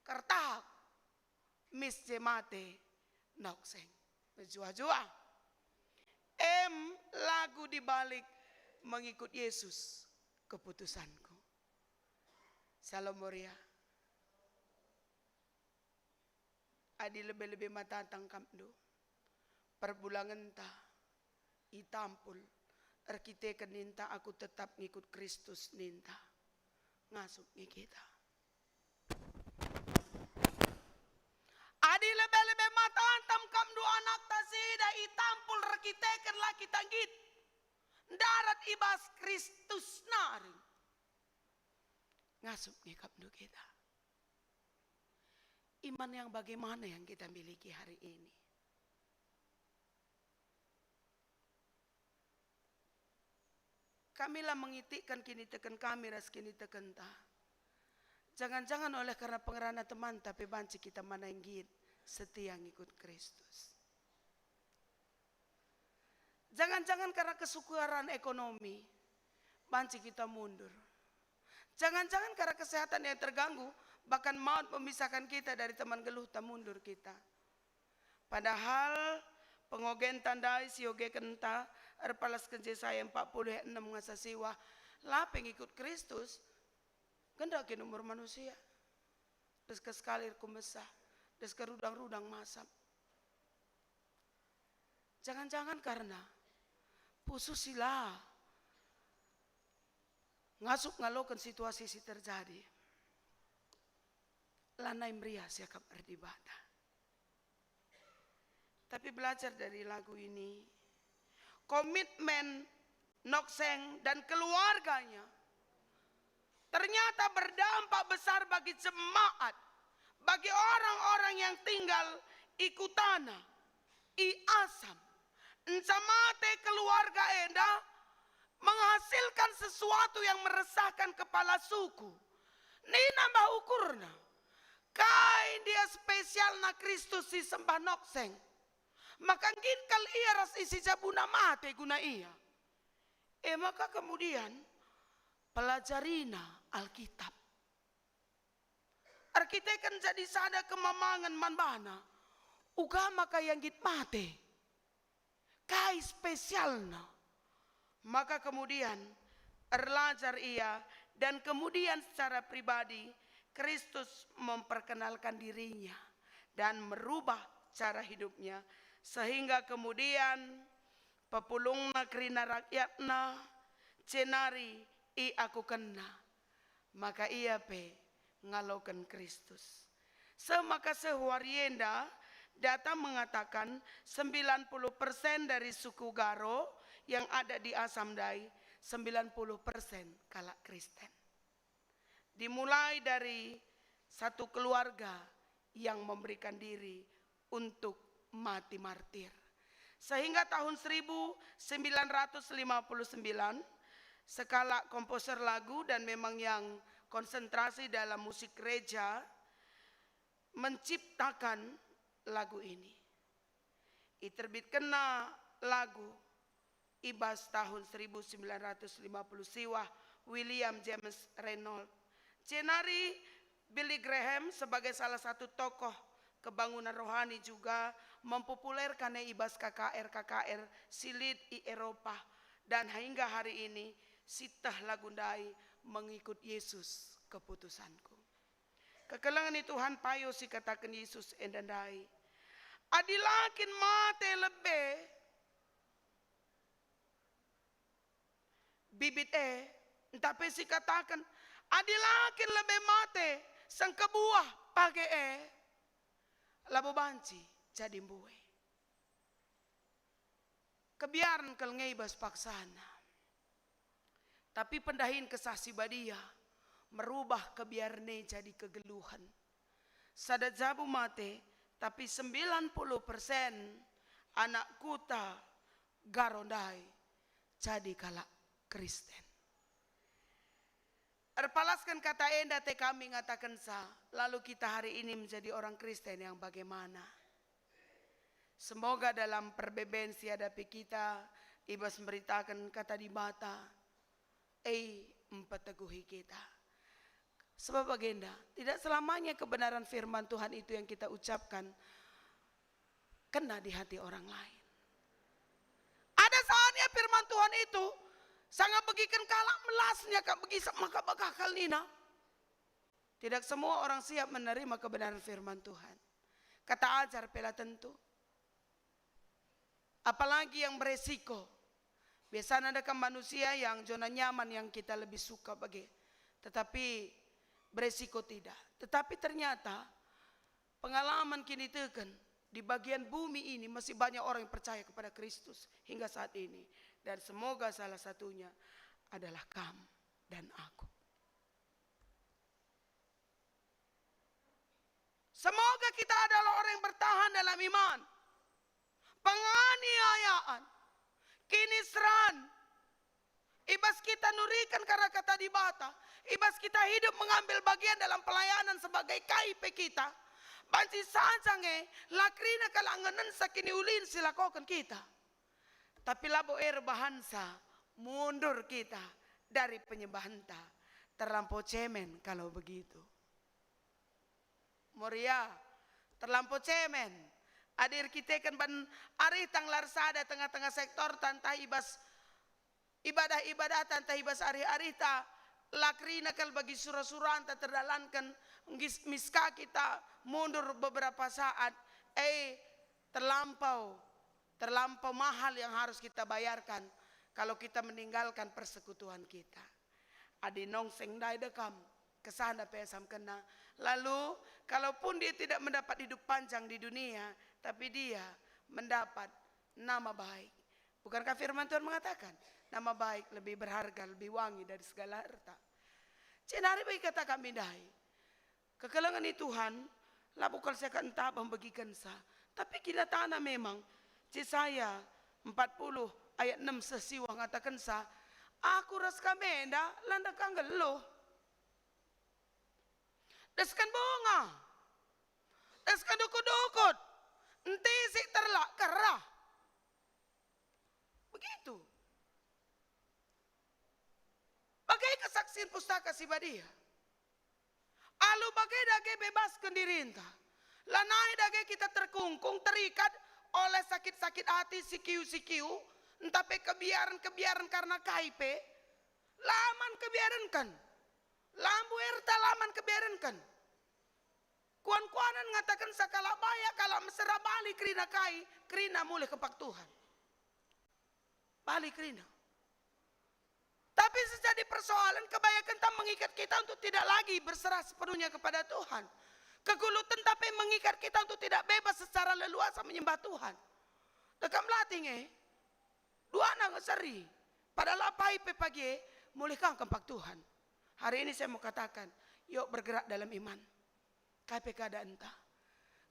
Kertak, mis jemate, Nokseng. Jua-jua. Lagu dibalik mengikut Yesus, keputusanku. Salam Moria. Adi lebih-lebih mata tangkap do. Perbulangan ta, itampul. Arkiteken ninta aku tetap ngikut Kristus ninta. Ngasuk ni kita. Adi lebih-lebih mata antam kam dua anak tasida itampul arkiteken laki tanggit. Darat ibas Kristus nari. Ngasuk ni kam kita. Iman yang bagaimana yang kita miliki hari ini? Kamilah mengitikkan kini tekan kami ras kini tekan ta. Jangan-jangan oleh karena pengerana teman tapi banci kita mananggit setia ngikut Kristus. Jangan-jangan karena kesukaran ekonomi banci kita mundur. Jangan-jangan karena kesehatan yang terganggu bahkan maut memisahkan kita dari teman geluh tak mundur kita. Padahal pengogen tandai sioge kenta erpalas kenje saya 46 ngasasiwa lapeng ikut Kristus gendakin umur manusia des keskalir kumesah des kerudang-rudang masam Jangan-jangan karena pusus sila ngasuk ngalokan situasi si terjadi. Lanai merias ya kabar di bata. Tapi belajar dari lagu ini, komitmen Nokseng dan keluarganya ternyata berdampak besar bagi jemaat, bagi orang-orang yang tinggal ikutana, i asam, encamate keluarga enda menghasilkan sesuatu yang meresahkan kepala suku. Nina mbah ukurna, kain dia spesial na Kristus si sembah Nokseng. Maka ginkal ia ras isi jabuna mate guna ia. Maka kemudian pelajarina Alkitab. Arkitekan jadi sada kemamangan manbana. Uga maka yang git mate. Kai spesialna. Maka kemudian erlajar ia dan kemudian secara pribadi Kristus memperkenalkan dirinya dan merubah cara hidupnya. Sehingga kemudian pepulungna kerina rakyatna cenari i aku kena. Maka ia pe ngalokan Kristus. Semaka sehuarienda data mengatakan 90% dari suku Garo yang ada di Asamdai 90% kalak Kristen. Dimulai dari satu keluarga yang memberikan diri untuk mati martir. Sehingga tahun 1959 skala komposer lagu dan memang yang konsentrasi dalam musik gereja menciptakan lagu ini. Diterbitkanlah lagu ibas tahun 1950 siwah William James Reynolds. Cenari Billy Graham sebagai salah satu tokoh kebangunan rohani juga mempopulerkan ibas KKR silid di Eropa dan hingga hari ini sitah lagundai mengikut Yesus keputusanku. Kekelangan Tuhan payo si katakan Yesus endandai. Adilakin mate lebih bibit tapi si katakan adilakin lebih mate sang kebuah page labo banci jadi mbuwe. Kebiaran kal ngeibas paksana. Tapi pendahin kesasi badia merubah kebiarne jadi kegeluhan. Sada jabu mate tapi 90% anak kuta garondai jadi kalak Kristen. Erpalaskan kata enda te kami ngatakan sa, lalu kita hari ini menjadi orang Kristen yang bagaimana? Semoga dalam perbebensi hadapi kita, ibas memberitakan kata di mata, memperteguhi kita. Sebab agenda, tidak selamanya kebenaran firman Tuhan itu yang kita ucapkan kena di hati orang lain. Ada saatnya firman Tuhan itu sangat bagikan kalak melasnya kak bagi maka bakal nina. Tidak semua orang siap menerima kebenaran firman Tuhan. Kata ajar pela tentu. Apalagi yang beresiko. Biasanya ada kan manusia yang zona nyaman yang kita lebih suka bagi. Tetapi beresiko tidak. Tetapi ternyata pengalaman kini tekan. Di bagian bumi ini masih banyak orang yang percaya kepada Kristus hingga saat ini. Dan semoga salah satunya adalah kamu dan aku. Semoga kita adalah orang yang bertahan dalam iman. Penganiayaan, kinisran, ibas kita nurikan karena kata di bata. Ibas kita hidup mengambil bagian dalam pelayanan sebagai KIP kita. Banci saja lakrina kalanganan sakini ulin silakokan kita. Tapi labo bahansa mundur kita dari penyembahan ta. Terlampau cemen kalau begitu. Moria terlampau cemen. Adir kita kan ban ari tang larsada tengah-tengah sektor tanta ibas ibadah-ibadah tanta ibas ari-ari ta lakrina kal bagi surah-surah anta terdalankan miska kita mundur beberapa saat terlampau Terlampau mahal yang harus kita bayarkan kalau kita meninggalkan persekutuan kita. Adi nongseng dai dekam kesana pesam kena. Lalu kalaupun dia tidak mendapat hidup panjang di dunia, tapi dia mendapat nama baik. Bukankah firman Tuhan mengatakan nama baik lebih berharga, lebih wangi dari segala harta. Cenari bagi kata kami dai. Kekelangan ini Tuhan, labu kalau saya akan entah membagikan sah. Tapi kita tanah memang Yesaya 40 ayat 6 sesiwa ngatakan sah. Aku ras kamenda landa kang geluh. Deskan bunga. Deskan dukut-dukut. Enti si terlak kerah. Begitu. Bagai kesaksian pustaka si Badia. Alu bagai dage bebaskan diri entah. Lanai dage kita terkungkung, terikat oleh sakit-sakit hati sikiu-sikiu. Entah pe kebiaran-kebiaran karena KIP. Laman kebiaran kan. Lambu erta laman kebiaran kan. Kuan-kuanan ngatakan sakala baya kalau mesra balik kerina kai. Kerina mulai kepak Tuhan. Balik kerina. Tapi sejadi persoalan kebanyakan tak mengikat kita untuk tidak lagi berserah sepenuhnya kepada Tuhan. Kegulutan tapi mengikat kita untuk tidak bebas secara leluasa menyembah Tuhan. Dekam lating dua anak seri. Padahal apa ipe pagi mulai kang kepak Tuhan. Hari ini saya mau katakan, yuk bergerak dalam iman. KPK ada entah.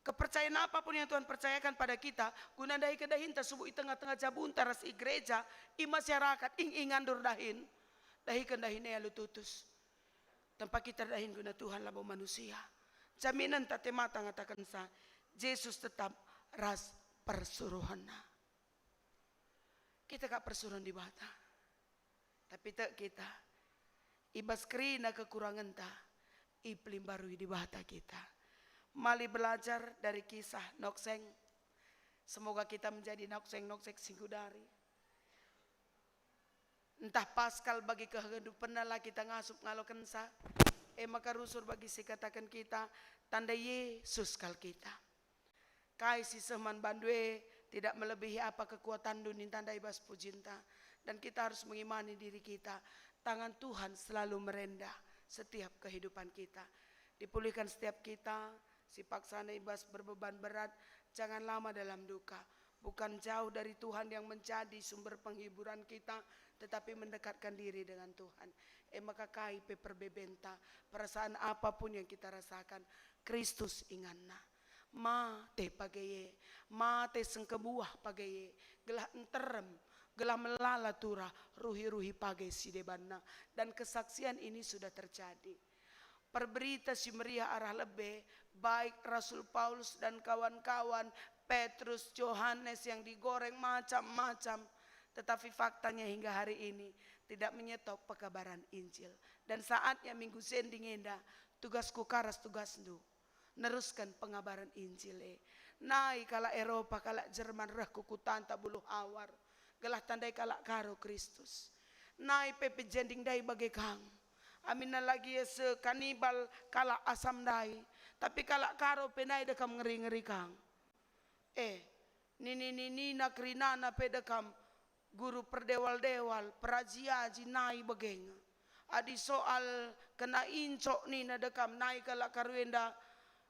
Kepercayaan apapun yang Tuhan percayakan pada kita, guna dahi kedahin tersebut di tengah-tengah jabun teras i gereja, i masyarakat, ingandur dahin, dahi kedahin ya lu tutus. Tempat kita dahin guna Tuhan labo manusia. Jaminan tate mata ngatakan sa, Yesus tetap ras persuruhanna. Kita gak persuruhan di bata. Tapi tak kita, ibas kerina kekurangan ta, iplim baru di bata kita. Mali belajar dari kisah Nokseng. Semoga kita menjadi Nokseng-Nokseng singudari. Entah paskal bagi kehidupan nala kita ngasup ngalokan sa. Maka rusur bagi si katakan kita. Tanda Yesus kal kita. Kai si seman bandue tidak melebihi apa kekuatan dunia tanda ibas pujinta. Dan kita harus mengimani diri kita. Tangan Tuhan selalu merendah setiap kehidupan kita. Dipulihkan setiap kita. Si paksana ibas berbeban berat, jangan lama dalam duka. Bukan jauh dari Tuhan yang menjadi sumber penghiburan kita, tetapi mendekatkan diri dengan Tuhan. Maka KIP perbebenta, perasaan apapun yang kita rasakan, Kristus inganna. Mate pageye, mate sengkebuah pageye, gelah enterem, gelah melala turah, ruhi-ruhi page sidebanna. Dan kesaksian ini sudah terjadi. Perberita si meriah arah lebih, baik Rasul Paulus dan kawan-kawan, Petrus, Yohanes yang digoreng macam-macam. Tetapi faktanya hingga hari ini tidak menyetop pekabaran Injil. Dan saatnya minggu sending enda, tugasku karas tugas du. Neruskan pengabaran Injil. Nai kala Eropa, kala Jerman, reh kukutan tabuluh awar. Gelah tandai kala karo Kristus. Nai pepe jending dai bagai kang. Amina lagi sekanibal kala asam dai. Tapi kala karo penai dekam ngeri-ngeri kang. Nini nak rinana pedekam guru perdewal-dewal peraji-aji nai begeng. Adi soal kena incok nina dekam nai kala karuenda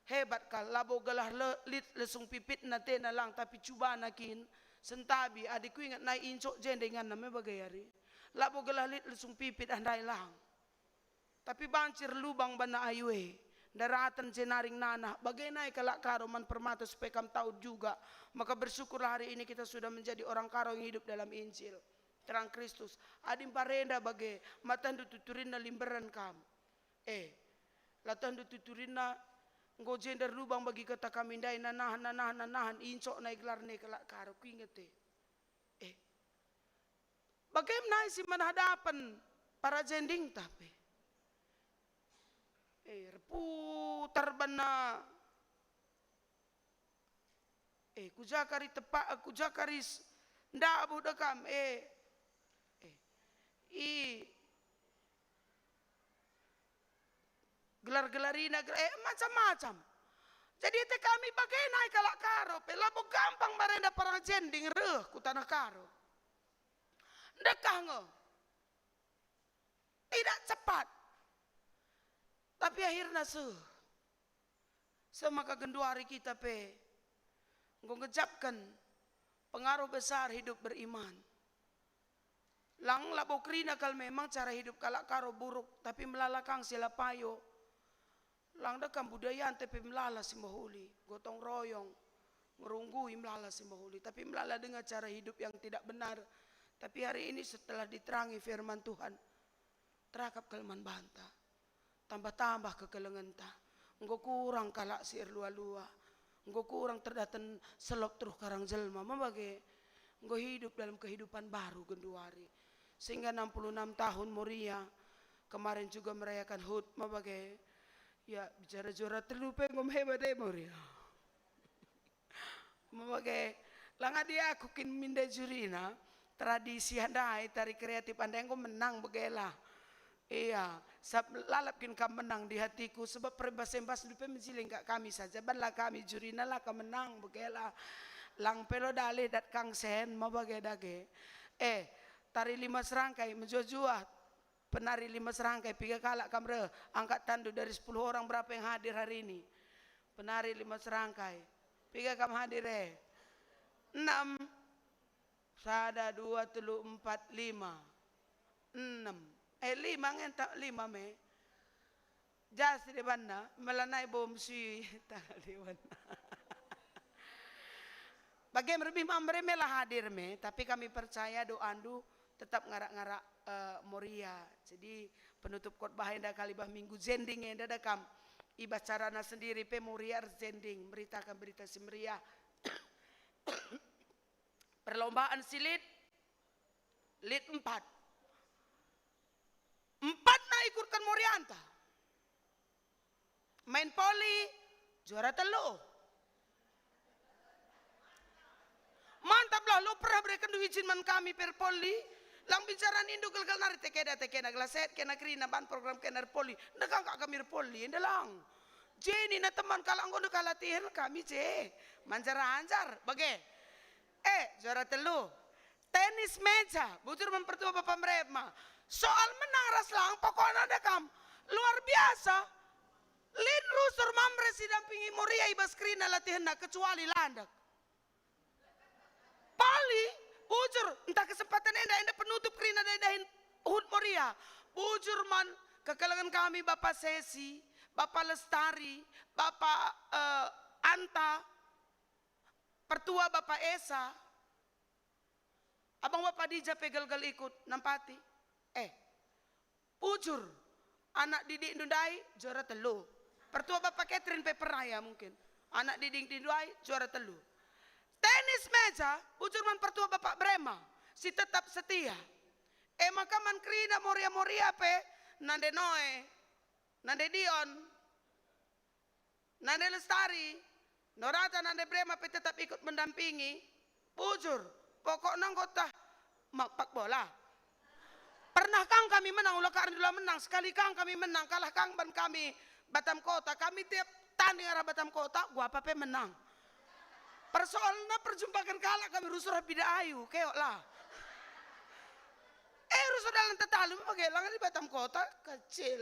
hebat kal labo galah lit lesung pipit na tena lang tapi cuba nakin sentabi adiku ingat nai incok jendengan name bagayari. Labo galah lit lesung pipit andai lang. Tapi bancir lubang bana ayue. Daratan jenaring nanah. Bagainai kalak karo man permata supaya kamu tahu juga. Maka bersyukurlah hari ini kita sudah menjadi orang karo yang hidup dalam Injil. Terang Kristus. Adim parenda bagai. Matan tuturina limberan kam. Latan tuturina. Ngojender lubang bagi kata kami. Dai nanahan. Incok naik gelar ne kalak karo. Ku inget bagaimana si menhadapan para jending tapi. Reputar bana. Kujakari tepak, kujakari ndak abu dekam. Gelar-gelarina, macam-macam. Jadi te kami bagai naik kalak karo, pelabo gampang marenda parang jending reh ku tanah karo. Dekah ngo. Tidak cepat. Tapi akhirnya semaka genduari kita pe ngejapkan pengaruh besar hidup beriman. Lang labo krina kal memang cara hidup kalak karo buruk, tapi melalakang sila payo. Lang dekam budaya tepi melala si mahuli, gotong royong, ngerunggui melala si mahuli, tapi melala dengan cara hidup yang tidak benar. Tapi hari ini setelah diterangi firman Tuhan, terakap kelemahan banta, tambah-tambah kekelengan ta, engkau kurang kalak sir lua-lua, engkau kurang terdaten selop terus karang jelma, membagai engkau hidup dalam kehidupan baru genduari, sehingga 66 tahun Moria, kemarin juga merayakan HUT, membagai ya bicara juara terlupa ngom hebat deh Moria. Membagai langa dia aku kin minda jurina tradisi handai tari kreatif andai engkau menang begela. Iya, lalap kin kam menang di hatiku sebab perbas-embas lupa menjiling kak kami saja. Banlah kami jurina lah kam menang begela. Lang pelo dale dat kang sen mau bagai dage. Tari 5 serangkai menjual penari 5 serangkai 3 kalak kamre angkat tandu dari 10 orang berapa yang hadir hari ini. Penari 5 serangkai 3 kam hadir 6 sada 2 telu 4 5 6 5 ngentak 5 me jasi di banda melanai bom si tali banda. Bagaimana lebih mamre melah hadir me, tapi kami percaya doandu tetap ngarak-ngarak Moria. Jadi penutup khotbah enda kalibah minggu zending enda dakam iba carana sendiri pe Moria zending beritakan berita si Moria. Perlombaan silit lit 4 na ikutkan Morianta. Main poli juara telu. Mantap lah, lo pernah berikan duit izin man kami per poli. Lang bicaraan induk gal nari tekena glaset kena krina ban program kena poli. Ndekang kak kami poli ndelang. Jenny na teman kalang gondo kalatihan kami je. Manjara anjar bage. Juara telu. Tenis meja, bujur mempertua Bapak Mrema. Soal menang ras lang pokoknya dekam luar biasa. Lin rusur mamre sidampingi Moria ibas krina latihan kecuali landak. Pali, bujur, entah kesempatan enda penutup krina dahin HUT Moria. Bujur man, kekelangan kami Bapak Sesi, Bapak Lestari, Bapak Anta, Pertua Bapak Esa, Abang Bapak Dija pegal-gal ikut, nampati. Bujur, anak didik Ndundai juara telu. Pertua Bapak Catherine Peperaya mungkin, anak didik Ndundai juara telu. Tenis meja, bujurman pertua Bapak Brema, si tetap setia. Maka man krina Moria pe, nande Noe, nande Dion, nande Lestari, Norata nande Brema pe tetap ikut mendampingi. Bujur, pokoknya anggota makpak bola. Pernah kang kami menang, ulah karena dulu menang. Sekali kang kami menang, kalah kang ban kami Batam Kota. Kami tiap tanding arah Batam Kota, gua apa pe menang. Persoalannya perjumpakan kalah kami rusur bida ayu, keok lah. Rusur dalam tetalu, bagaimana di Batam Kota kecil.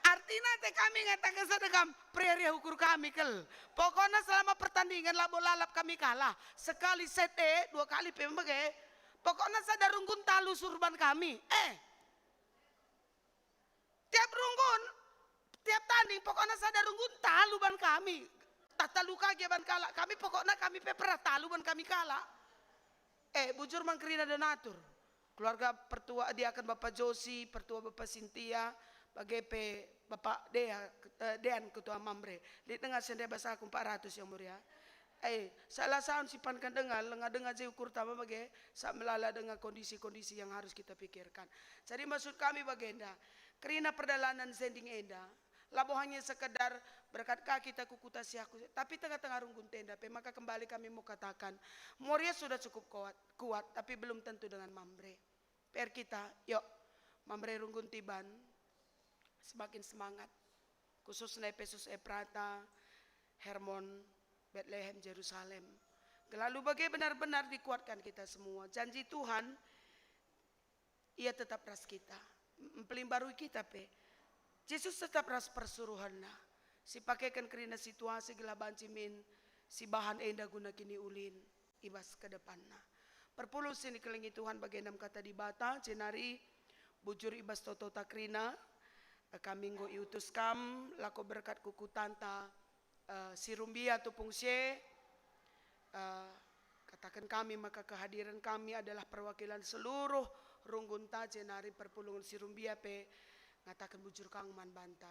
Artinya kami ngatakan sedekam prairie ukur kami kel. Pokoknya selama pertandingan labo lalap kami kalah. Sekali set 2 kali pembagai. Pokoknya sadar runggun talu surban kami. Tiap runggun, tiap tanding pokoknya sadar runggun talu ban kami. Tata luka ban kalah. Kami pokoknya kami pernah talu ban kami kalah. Bujur mangkrina donatur. Keluarga pertua dia akan Bapak Josi, pertua Bapak Sintia, bagai Bapak Dean ketua Mamre. Di tengah sendiri bahasa aku 400 yang mulia. Salah sahun sipankan dengar je ukur tama bagai saat melala dengan kondisi-kondisi yang harus kita pikirkan. Jadi maksud kami bagenda, kerina perdalanan sending enda, labo hanya sekedar berkat kaki kita kukuta siaku, tapi tengah-tengah runggun tenda. Maka kembali kami mau katakan, Moria sudah cukup kuat, tapi belum tentu dengan Mamre. PR kita, yuk Mamre runggun tiban, semakin semangat. khususnya Efesus Eprata, Hermon, Bethlehem, Jerusalem. Lalu bagaimana benar-benar dikuatkan kita semua. Janji Tuhan, ia tetap ras kita. Pelimbarui kita pe. Yesus tetap ras persuruhan nah. Si pakaikan kerina situasi gela bancimin. Si bahan enda guna kini ulin. Ibas ke depan nah. Perpuluh sini kelingi Tuhan bagian enam kata di bata. Jenari bujur ibas toto takrina. Kami nggo iutus kam. Lako berkat kuku tanta. Si rumbia tupung sie. Katakan kami maka kehadiran kami adalah perwakilan seluruh runggunta jenari perpulungan sirumbia pe ngatakan bujur kang man banta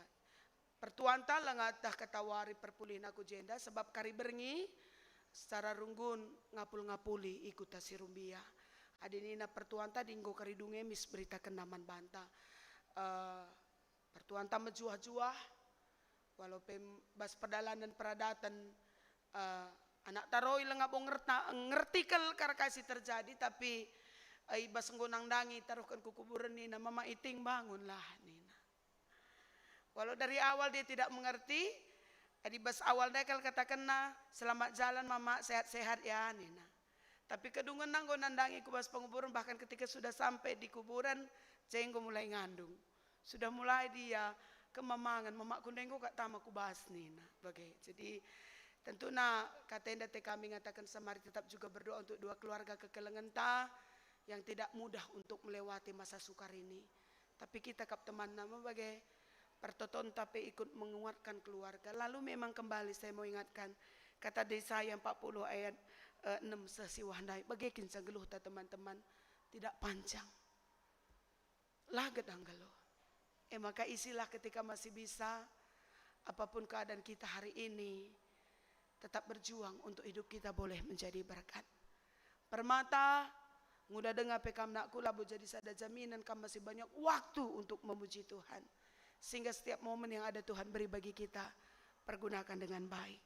pertuanta lah ngatah ketawari perpulihin aku jenda sebab kari berngi secara runggun ngapul-ngapuli ikut sirumbia adinina pertuanta dinggo kari dungemis berita kenaman banta pertuanta mejuah-juah walaupun bas pedalanan peradatan anak taroi lengabong ngerti kel karkasi terjadi tapi ibas nggonang dangi taruhkan kukuburan nina mama iting bangunlah nina. Walau dari awal dia tidak mengerti, ibas awal dekal katakan na selamat jalan mama sehat-sehat ya nina. Tapi kedungan nang nggonang dangi kubas penguburan bahkan ketika sudah sampai di kuburan jenggo mulai ngandung. Sudah mulai dia kemamangan mama kundenggo kak tama kubas nina. Bagai jadi tentu katenda kami mengatakan semari tetap juga berdoa untuk dua keluarga kekelengan yang tidak mudah untuk melewati masa sukar ini. Tapi kita kap teman nama bagai pertoton tapi ikut menguatkan keluarga. Lalu memang kembali saya mau ingatkan kata Yesaya 40 ayat 6 sesi wahdai bagaikin sageluh ta teman-teman tidak panjang. Lah gedang geluh. Maka isilah ketika masih bisa apapun keadaan kita hari ini tetap berjuang untuk hidup kita boleh menjadi berkat. Permata, ngudah dengar pekam nakku labu jadi sada jaminan kam masih banyak waktu untuk memuji Tuhan. Sehingga setiap momen yang ada Tuhan beri bagi kita, pergunakan dengan baik.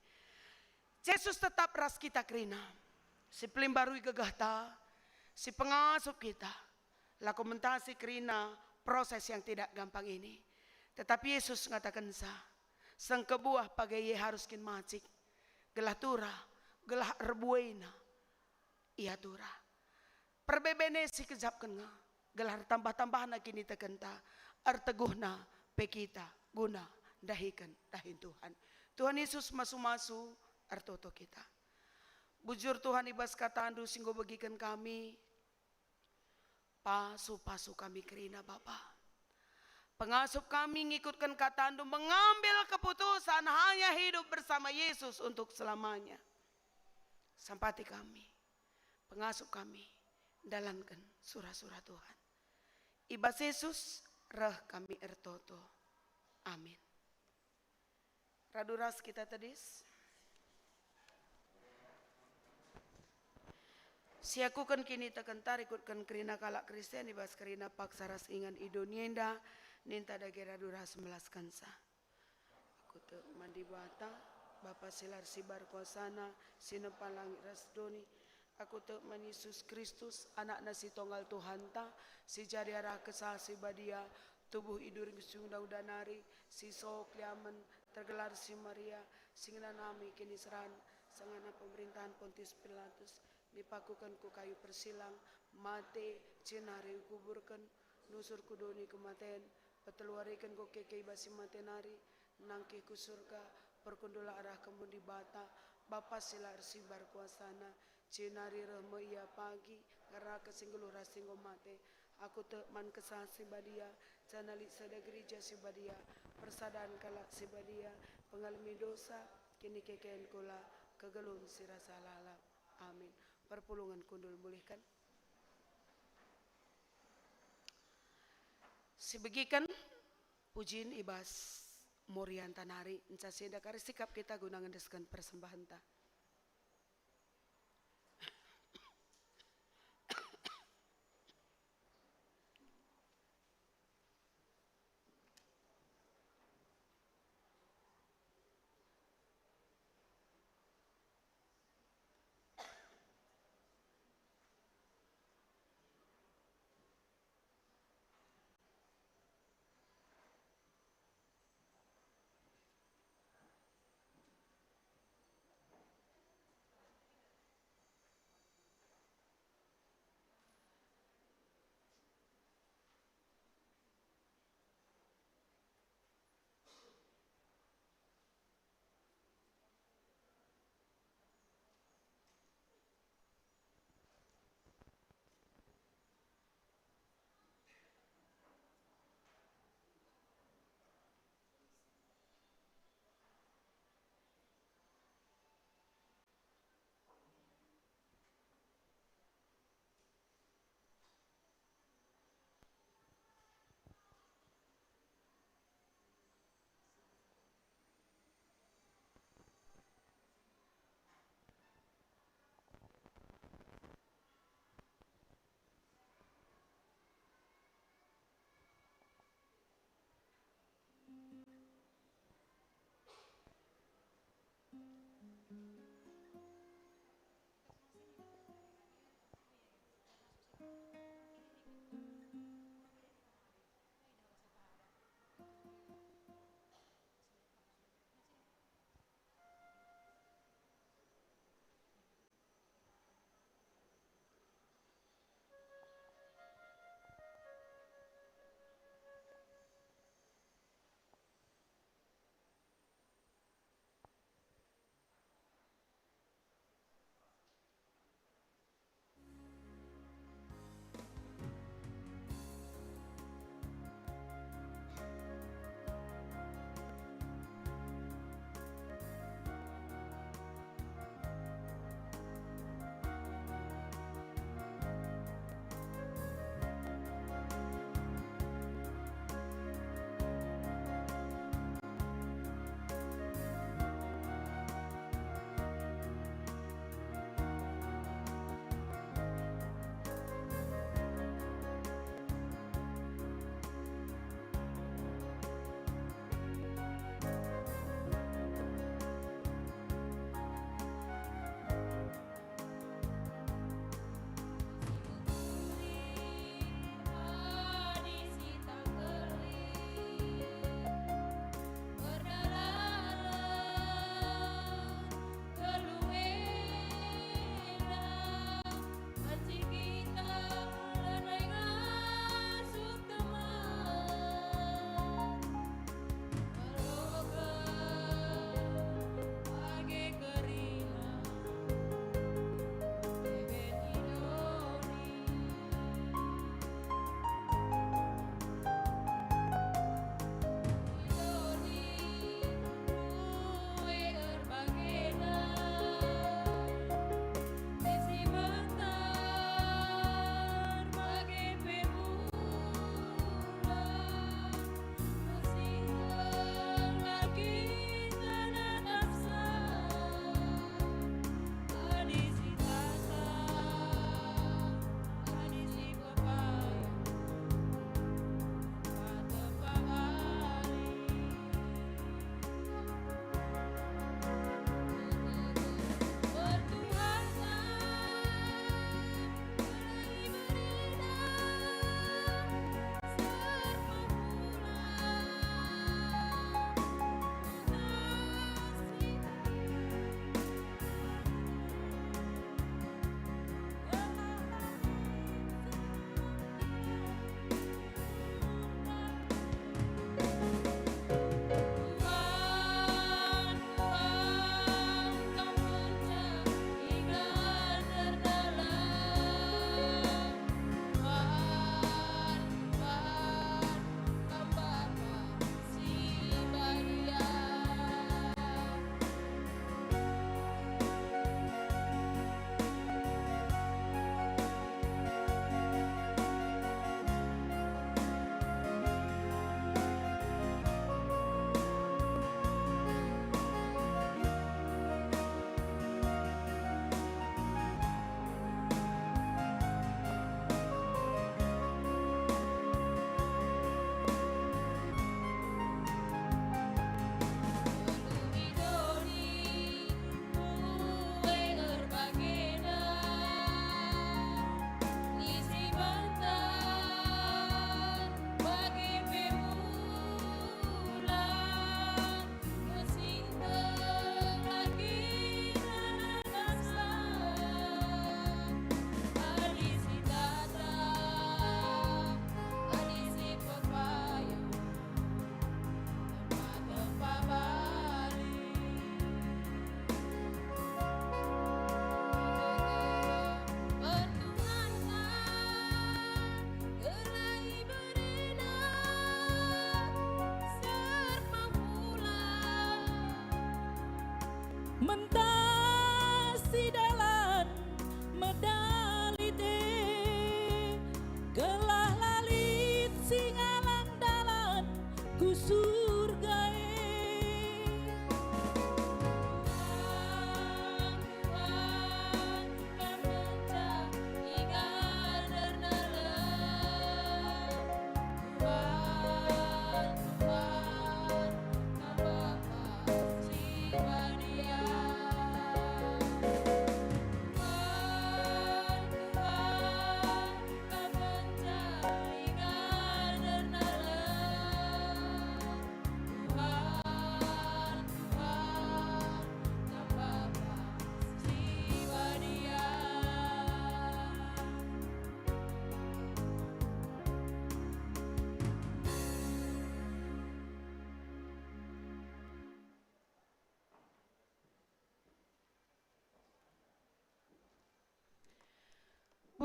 Yesus tetap ras kita kerina. Si pelimbarui gegahta, si pengasup kita. La komentasi kerina proses yang tidak gampang ini. Tetapi Yesus mengatakan sang kebuah pagai ye haruskin macik. Gelah tura, gelah rebuena, iya tura. Perbebene si kejap kena, gelah tambah-tambahan kini tekenta, arteguhna pekita guna dahikan dahin Tuhan. Tuhan Yesus masu-masu artoto kita. Bujur Tuhan ibas kata andu singgo bagikan kami, pasu-pasu kami kerina Bapa. Pengasup kami ngikutkan kata andu mengambil keputusan hanya hidup bersama Yesus untuk selamanya. Sampati kami, pengasup kami, dalankan surah-surah Tuhan. Ibas Yesus, reh kami ertoto. Amin. Raduras kita tadis. Siakukan kini tekentar ikutkan kerina kalak Kristen ibas kerina paksaras ingan idonienda. Ninta dagera duras melaskan sa. Aku te mandi bata, Bapa silar sibar kuasana, sinepalang rasdoni. Aku te man Yesus Kristus, anak nasi tonggal Tuhan ta, si jariara kesal si badia, tubuh idur ngisung daudanari, si sok liamen, tergelar si Maria, singina nami kini seran, sangana pemerintahan Pontius Pilatus, dipakukan ku kayu persilang, mate, cenari kuburkan, nusur kudoni kematian, peteluarikan ko kekei basi matenari nangke ku surga perkundula arah kembun di bata Bapa silar sibar kuasana cenari remo ia pagi karena kesinggulu rasinggo mate aku te man kesah si badia canali sada gereja si badia persadaan kala si badia pengalami dosa kini kekeen kula kegelun sirasa lalap amin. Perpulungan kundul mulihkan si begikan pujin ibas morian tanari enca senda kari sikap kita guna ngendeskan persembahan ta. mentasi dalan medali de gelah lalit singalang dalan ku surgae Tuhan,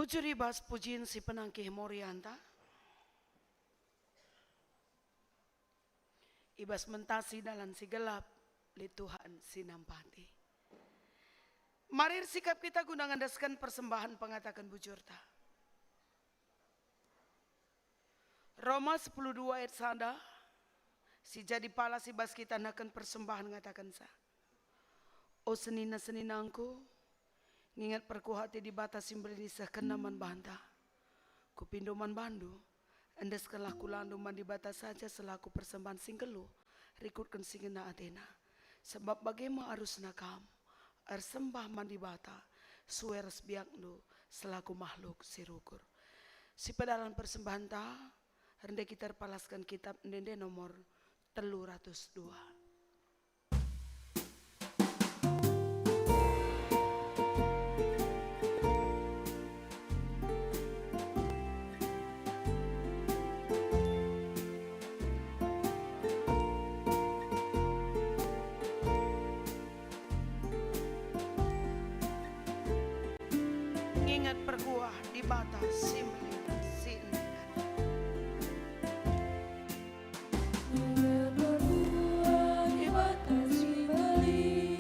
Bujur ibas pujian si penangkih Morianta. Ibas mentasi dalam si gelap, li Tuhan sinampati. Mari sikap kita guna ngandaskan persembahan pengatakan bujur ta. Roma 10:2 ayat sada. Si jadi pala si bas kita nakan persembahan ngatakan sa. O senina-seninangku, ngingat perku hati di batas simbeli sekenaman bantah. Kupindo man bandu, endes kelaku landu man di batas saja selaku persembahan singgelu, rikutkan singena Athena. Sebab bagaimana harus nakam, sembah man di bata, sueres biaknu selaku makhluk sirukur. Si pedalan persembahan ta, rendah kita palaskan kitab nende nomor 302. Ingat perguah di batas simli si endengan. Ingat berdua di batas simbali,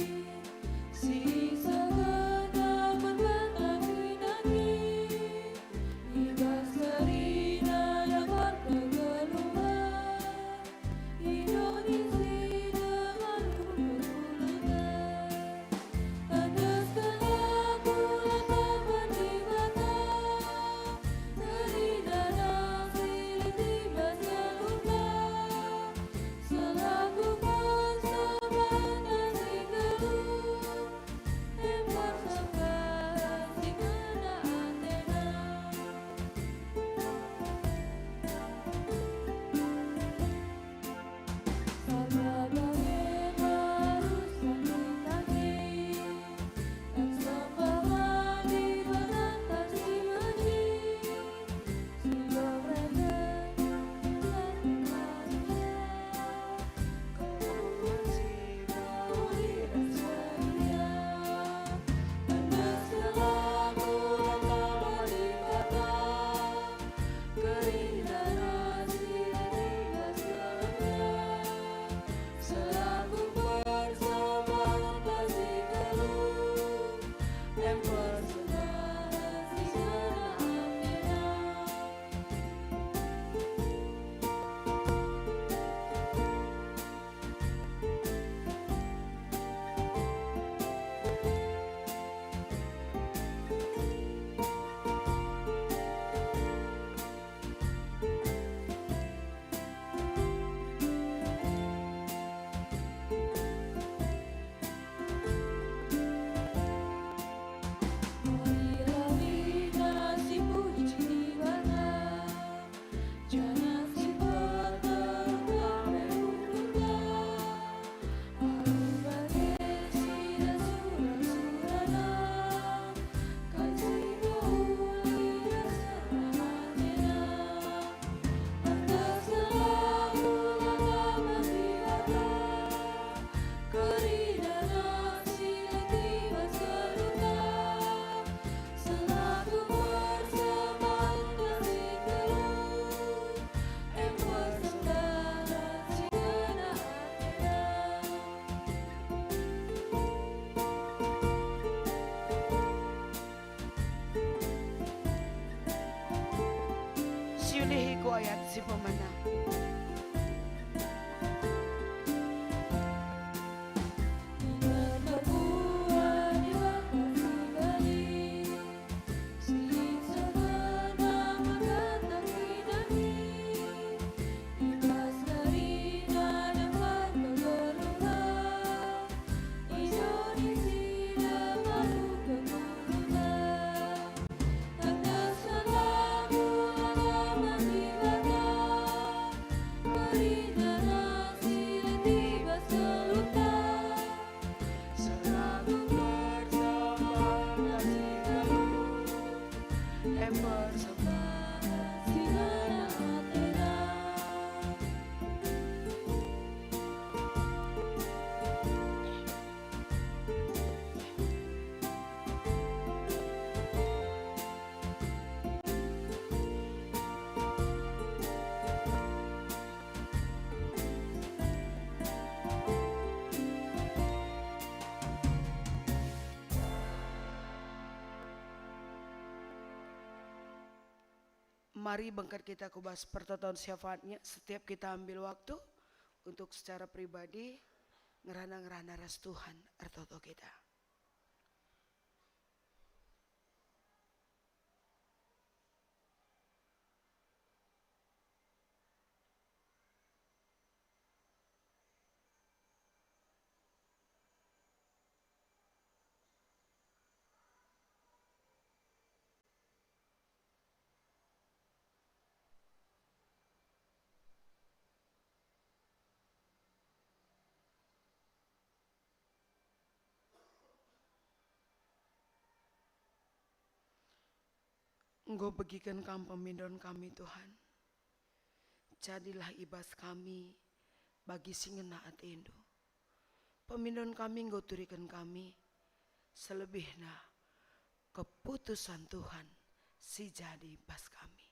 si segala berbantah pinangi, ibas serina dapat kegeluhan, Indonesia dengan keturunan, andas kelaku lantaman di mata, kerindahan silit ibas keluka, selaku persembahan si geluh, persembahkan si kena Athena. Sama bagaimana urusan ditagi, dan sembahan di menantar si menji, si berendam dan manusia, kau si budi dan setia, andas selaku lantaman di mata, kerindahan silit ibas keluka, selaku persembahan kasih geluh, dan persembahan si kena Athena. Marilah bina si puji di bata, jangan si berterutang berhututnya, alun bagesi dan surah-surana, kasih gauli dan serah Athena, andas selaku lantaman di bata, kerindahan silit ibas keluka, selaku persembahan kasih geluh, persembahkan si kena Athena. Siulihi ko ayat si pemenang. Ingat berdua di batas simbali, si segala berbantah pinangi, ibas kerindah dapat kegeluhan, Indonesia dengan keturunan, andas selaku lantaman di mata, Mari bangkat kita kubas pertoton syafaatnya. Setiap kita ambil waktu untuk secara pribadi ngerana-ngerana ras Tuhan artoto kita. Engkau bagikan kami pemindon kami Tuhan. Jadilah ibas kami bagi singena atendo. Pemindon kami engkau turikan kami. Selebihnya keputusan Tuhan si jadi ibas kami.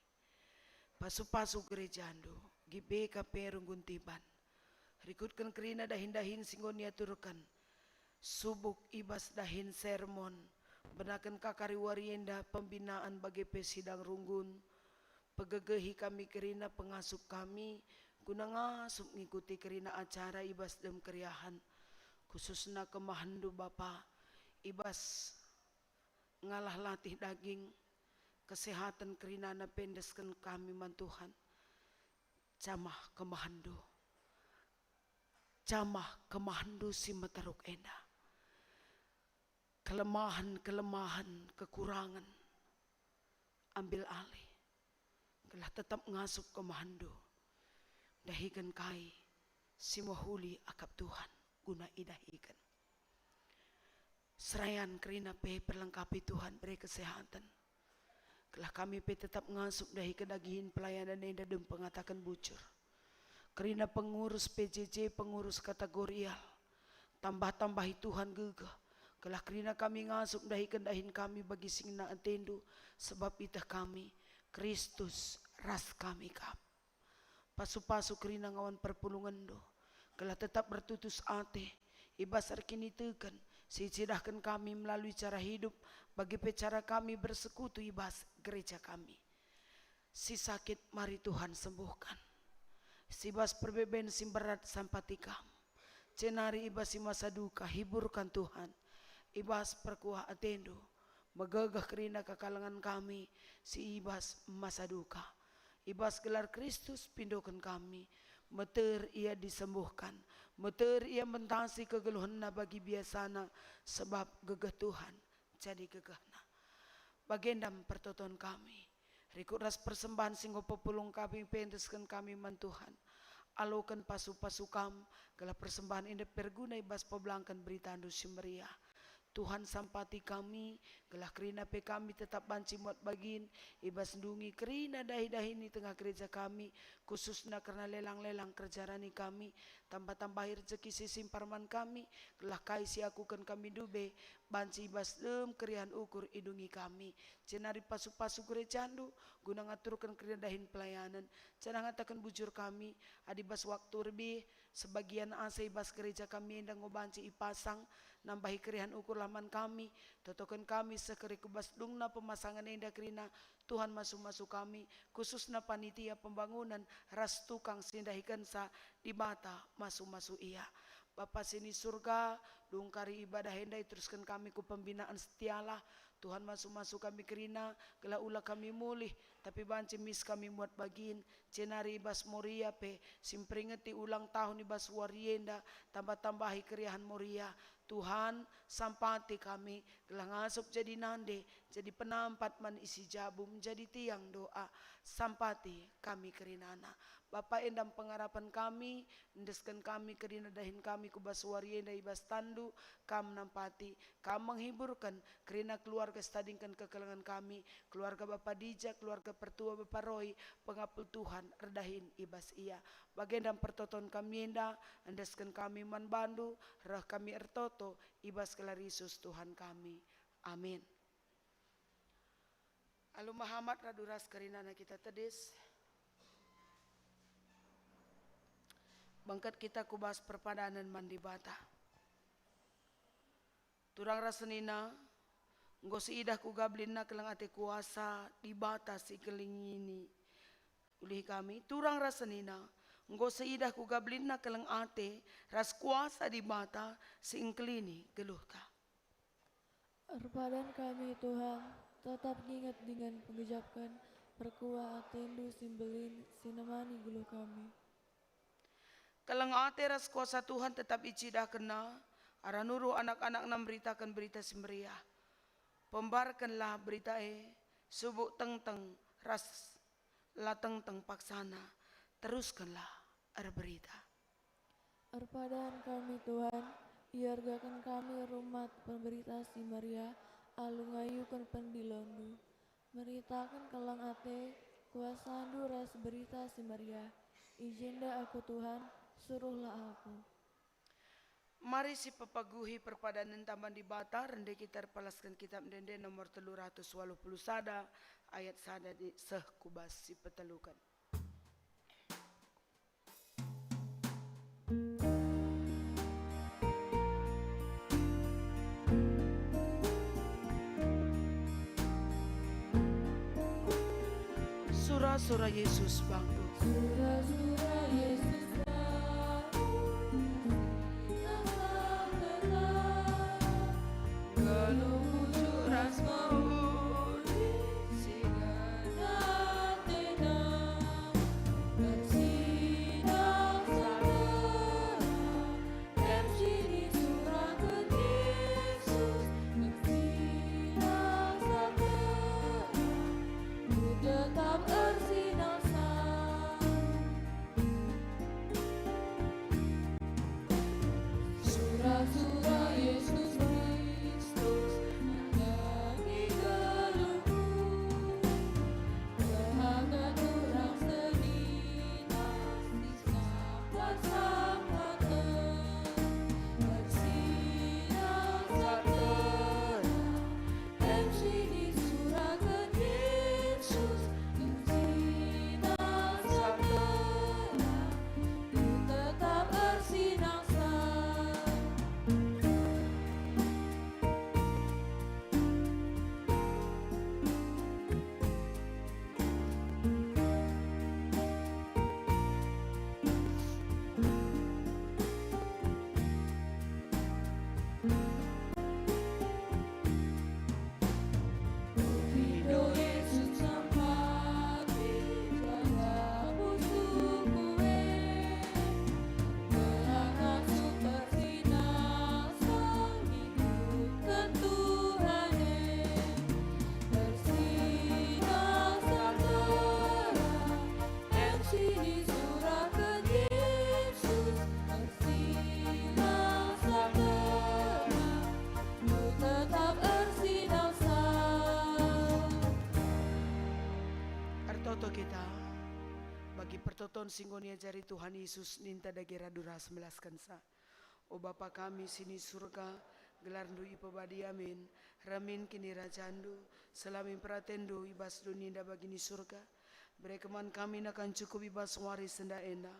Pasu-pasu gerejando. Gibe kaperung guntiban. Rikutkan kerina dahin-dahin singgonia turkan. Subuk ibas dahin sermon. Benakan kakari warienda pembinaan bagi pesidang runggun. Pegegehi kami kerina pengasup kami. Guna ngasup ngikuti kerina acara ibas dem keriahan. Khususnya kemahandu Bapa. Ibas ngalah latih daging. Kesehatan kerina na pendeskan kami man Tuhan. Camah kemahandu. Camah kemahandu si metaruk enda. Kelemahan-kelemahan, kekurangan, ambil alih. Kelah tetap ngasup ke mahandu. Dahikan kai, si mahuli akap Tuhan, guna idahikan. Serayan kerina pe perlengkapi Tuhan, beri kesehatan. Kelah kami pe tetap ngasup dahi kedagihin pelayanan yang dadem pengatakan bucur. Kerina pengurus PJJ, pengurus kategorial. Tambah-tambahi Tuhan gegah. Kelah kerina kami ngasup dahin kami bagi singna atendo. Sebab itah kami Kristus ras kami kap. Pasu-pasu kerina ngawan perpulungan do. Kelah tetap bertutus ate. Ibas arkini tekan. Sicidahkan kami melalui cara hidup. Bagi pecara kami bersekutu ibas gereja kami. Si sakit mari Tuhan sembuhkan. Si bas perbeben si berat sampatikam. Cenari ibas si masa duka hiburkan Tuhan. Ibas perkuah atendo. Megagah kerina kekalangan kami. Si ibas masa duka. Ibas gelar Kristus pindokan kami. Meter ia disembuhkan. Meter ia mentasi kegeluhanna bagi biasana. Sebab gegah Tuhan jadi gegahna. Bagendam pertoton kami. Rikuras persembahan singgo pepulung kami pendeskan kami man Tuhan. Alokan pasu-pasu kam. Gelar persembahan ini perguna ibas peblangkan berita andu simmeria. Tuhan sampati kami, gelah kerina pe kami tetap banci muat bagin, ibas ndungi kerina dahi-dahi ni tengah gereja kami, khususnya karena lelang-lelang kerjarani kami, tambah-tambah rezeki sisim parman kami, gelah kaisi akukan kami dube, banci ibas dem kerian ukur idungi kami, cenari pasu-pasu gerejandu, guna ngaturkan kerina dahin pelayanan, cenang ngatakan bujur kami, adibas waktu lebih, sebagian asa ibas gereja kami endang ngobanci ipasang, nambahi kerihan ukur laman kami, totokan kami sekeri kubas dungna pemasangan indah kerina, Tuhan masuk-masuk kami, khususnya panitia pembangunan, ras tukang sindahikan sa di mata masuk-masuk iya. Bapa sini surga, dungkari ibadah hendai teruskan kami ku pembinaan setialah, Tuhan masuk-masuk kami kerina, gelah ulah kami mulih, tapi banci mis kami muat bagin, cenari ibas moria pe, simpringeti ulang tahun ibas warienda, tambah-tambahi keriahan moria, Tuhan sampati kami, gelah ngasup jadi nande, jadi penampat man isi jabum, jadi tiang doa, sampati kami kerinana. Bapa endam pengharapan kami, endeskan kami kerina dahin kami kubas warienda ibas tandu, kam nampati, kam menghiburkan kerina keluarga stadingkan kekelangan kami, keluarga Bapa Dija, keluarga pertua Bapa Roy, pengapul Tuhan redahin ibas ia. Bagendam pertoton kami enda, endeskan kami man bandu, rah kami ertoto, ibas kelarisus Tuhan kami. Amin. Alu Muhammad raduras kerinana kita tedis. Bangkat kita kubas perpadanan mandi bata. Turang rasenina, Nggo siidah ku gablina kelang ate kuasa dibatasi kelingini ulih kami turang rasenina nggo seidah ku gablina kelang ate ras kuasa di mata siingkelini geluh ka. Arpadan kami Tuhan, tetap ingat dengan pengejapkan perkuah atendu simbelin sinemani guluh kami. Kelang ate ras kuasa Tuhan tetap icidah kena aranuru anak-anak nam beritakan berita semeriah. Pembarkanlah berita subuk teng-teng ras la teng-teng paksana teruskanlah berita. Arpadan kami Tuhan, iargakan kami rumat pemberita si Maria, alu ngayukan pendilondu. Meritakan kelang ate, kuasandu ras berita si Maria. Izinda aku Tuhan, suruhlah aku. Mari si pepaguhi perpadanan taman di bata rende kita palaskan kitab dende nomor 380 sada ayat sada di seh kubas si petelukan. Surah-surah Yesus bangku. Surah-surah Yesus tetap bersinar. Surah-surah Yesus Kristus menjadi gelungku, kehangat orang sedinas di sahabat-sahabatan bersinar terang. MC disurahkan Yesus bersinar terang, ku tetap bersinar. Rindu Yesus sampai jaga musuh kue, berangkat bersinar sang hidupkan Tuhan bersinar sang terang. MC disurahkan Yesus bersinar sang terang, ku tetap bersinar sang. Artoto kita bagi pertoton singgonia jari Tuhan Yesus ninta dagira duras melaskan sa. O Bapa kami sini surga gelar ndu ipabadi amin ramin kini rajandu selamin pratendu ibas duninda bagini surga berekeman kami nakan cukup ibas waris senda enda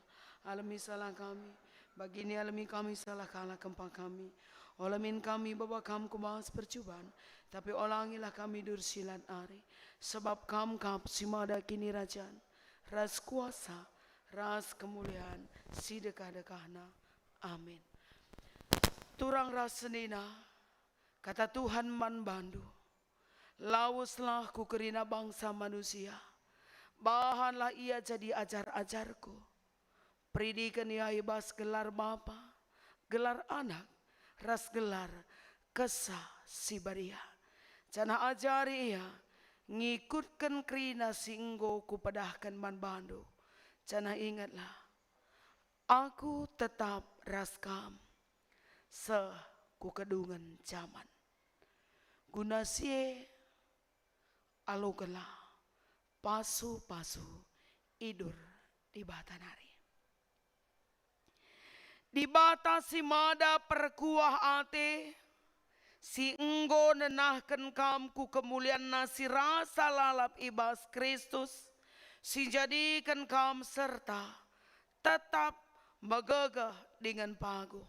alami salah kami bagini alami kami salah kalah kempang kami olamin kami Bapa kam kumas percobaan tapi olangilah kami dursilan ari sebab kam kap simada kini rajan ras kuasa ras kemuliaan sidekah-dekahna amin. Turang rasenina kata Tuhan man bandu lawuslah ku kerina bangsa manusia bahanlah ia jadi ajar-ajarku pridikan ia ibas gelar bapa gelar anak ras gelar kesah si baria cana ajari ia ngikutkan kerina singgo ku padahkan man bandu cana ingatlah aku tetap raskam ku kedungan zaman guna sie alogelah pasu-pasu idur di batanari di batasi mada perkuah ate si enggo nenahkan kamku kemuliaan nasi rasa lalap ibas Kristus si jadikan kam serta tetap megegah dengan pagu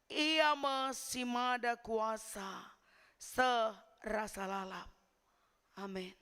ia masih mada kuasa rasa lalap. Amin.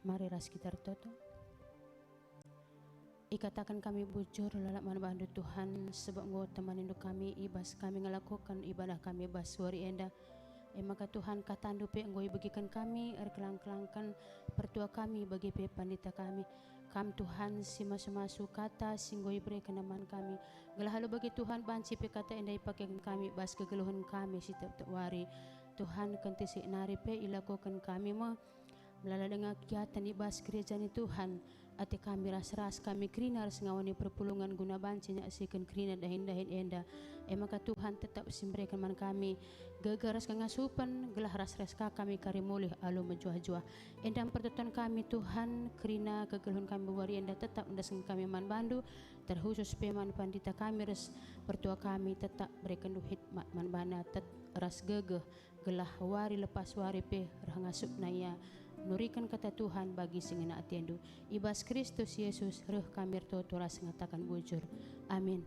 Mari ras kita toto. Ikatakan kami bujur lalak manbandu Tuhan sebab Engkau teman induk kami ibas kami ngelakukan ibadah kami bas wari enda. Maka Tuhan katandu pe Engkau bagikan kami kelang-kelangkan pertua kami bagi pe pandita kami. Kam Tuhan si masu-masu kata singgoi berikan naman kami. Gelah halu bagi Tuhan banci pe kata endai pakai kami bas kegeluhan kami si tiap wari. Tuhan kanti si nari pe ilakukan kami melalui dengan kegiatan ibas gereja ni Tuhan ati kami ras-ras kami krina ras ngawani perpulungan guna bancinya asikan krina dahin-dahin enda maka Tuhan tetap simberikan man kami gegaras ngasupan gelah ras-ras kami karimulih alu menjuah-juah endang pertutuan kami Tuhan krina kegeluhan kami bawari enda tetap mendasang kami man bandu terkhusus peman pandita kami ras pertua kami tetap berikan hikmat man bana ras gegeh gelah wari lepas wari pe rangasup naya nurikan kata Tuhan bagi singena atiendu ibas Kristus Yesus reh kami toto ras ngatakan bujur amin.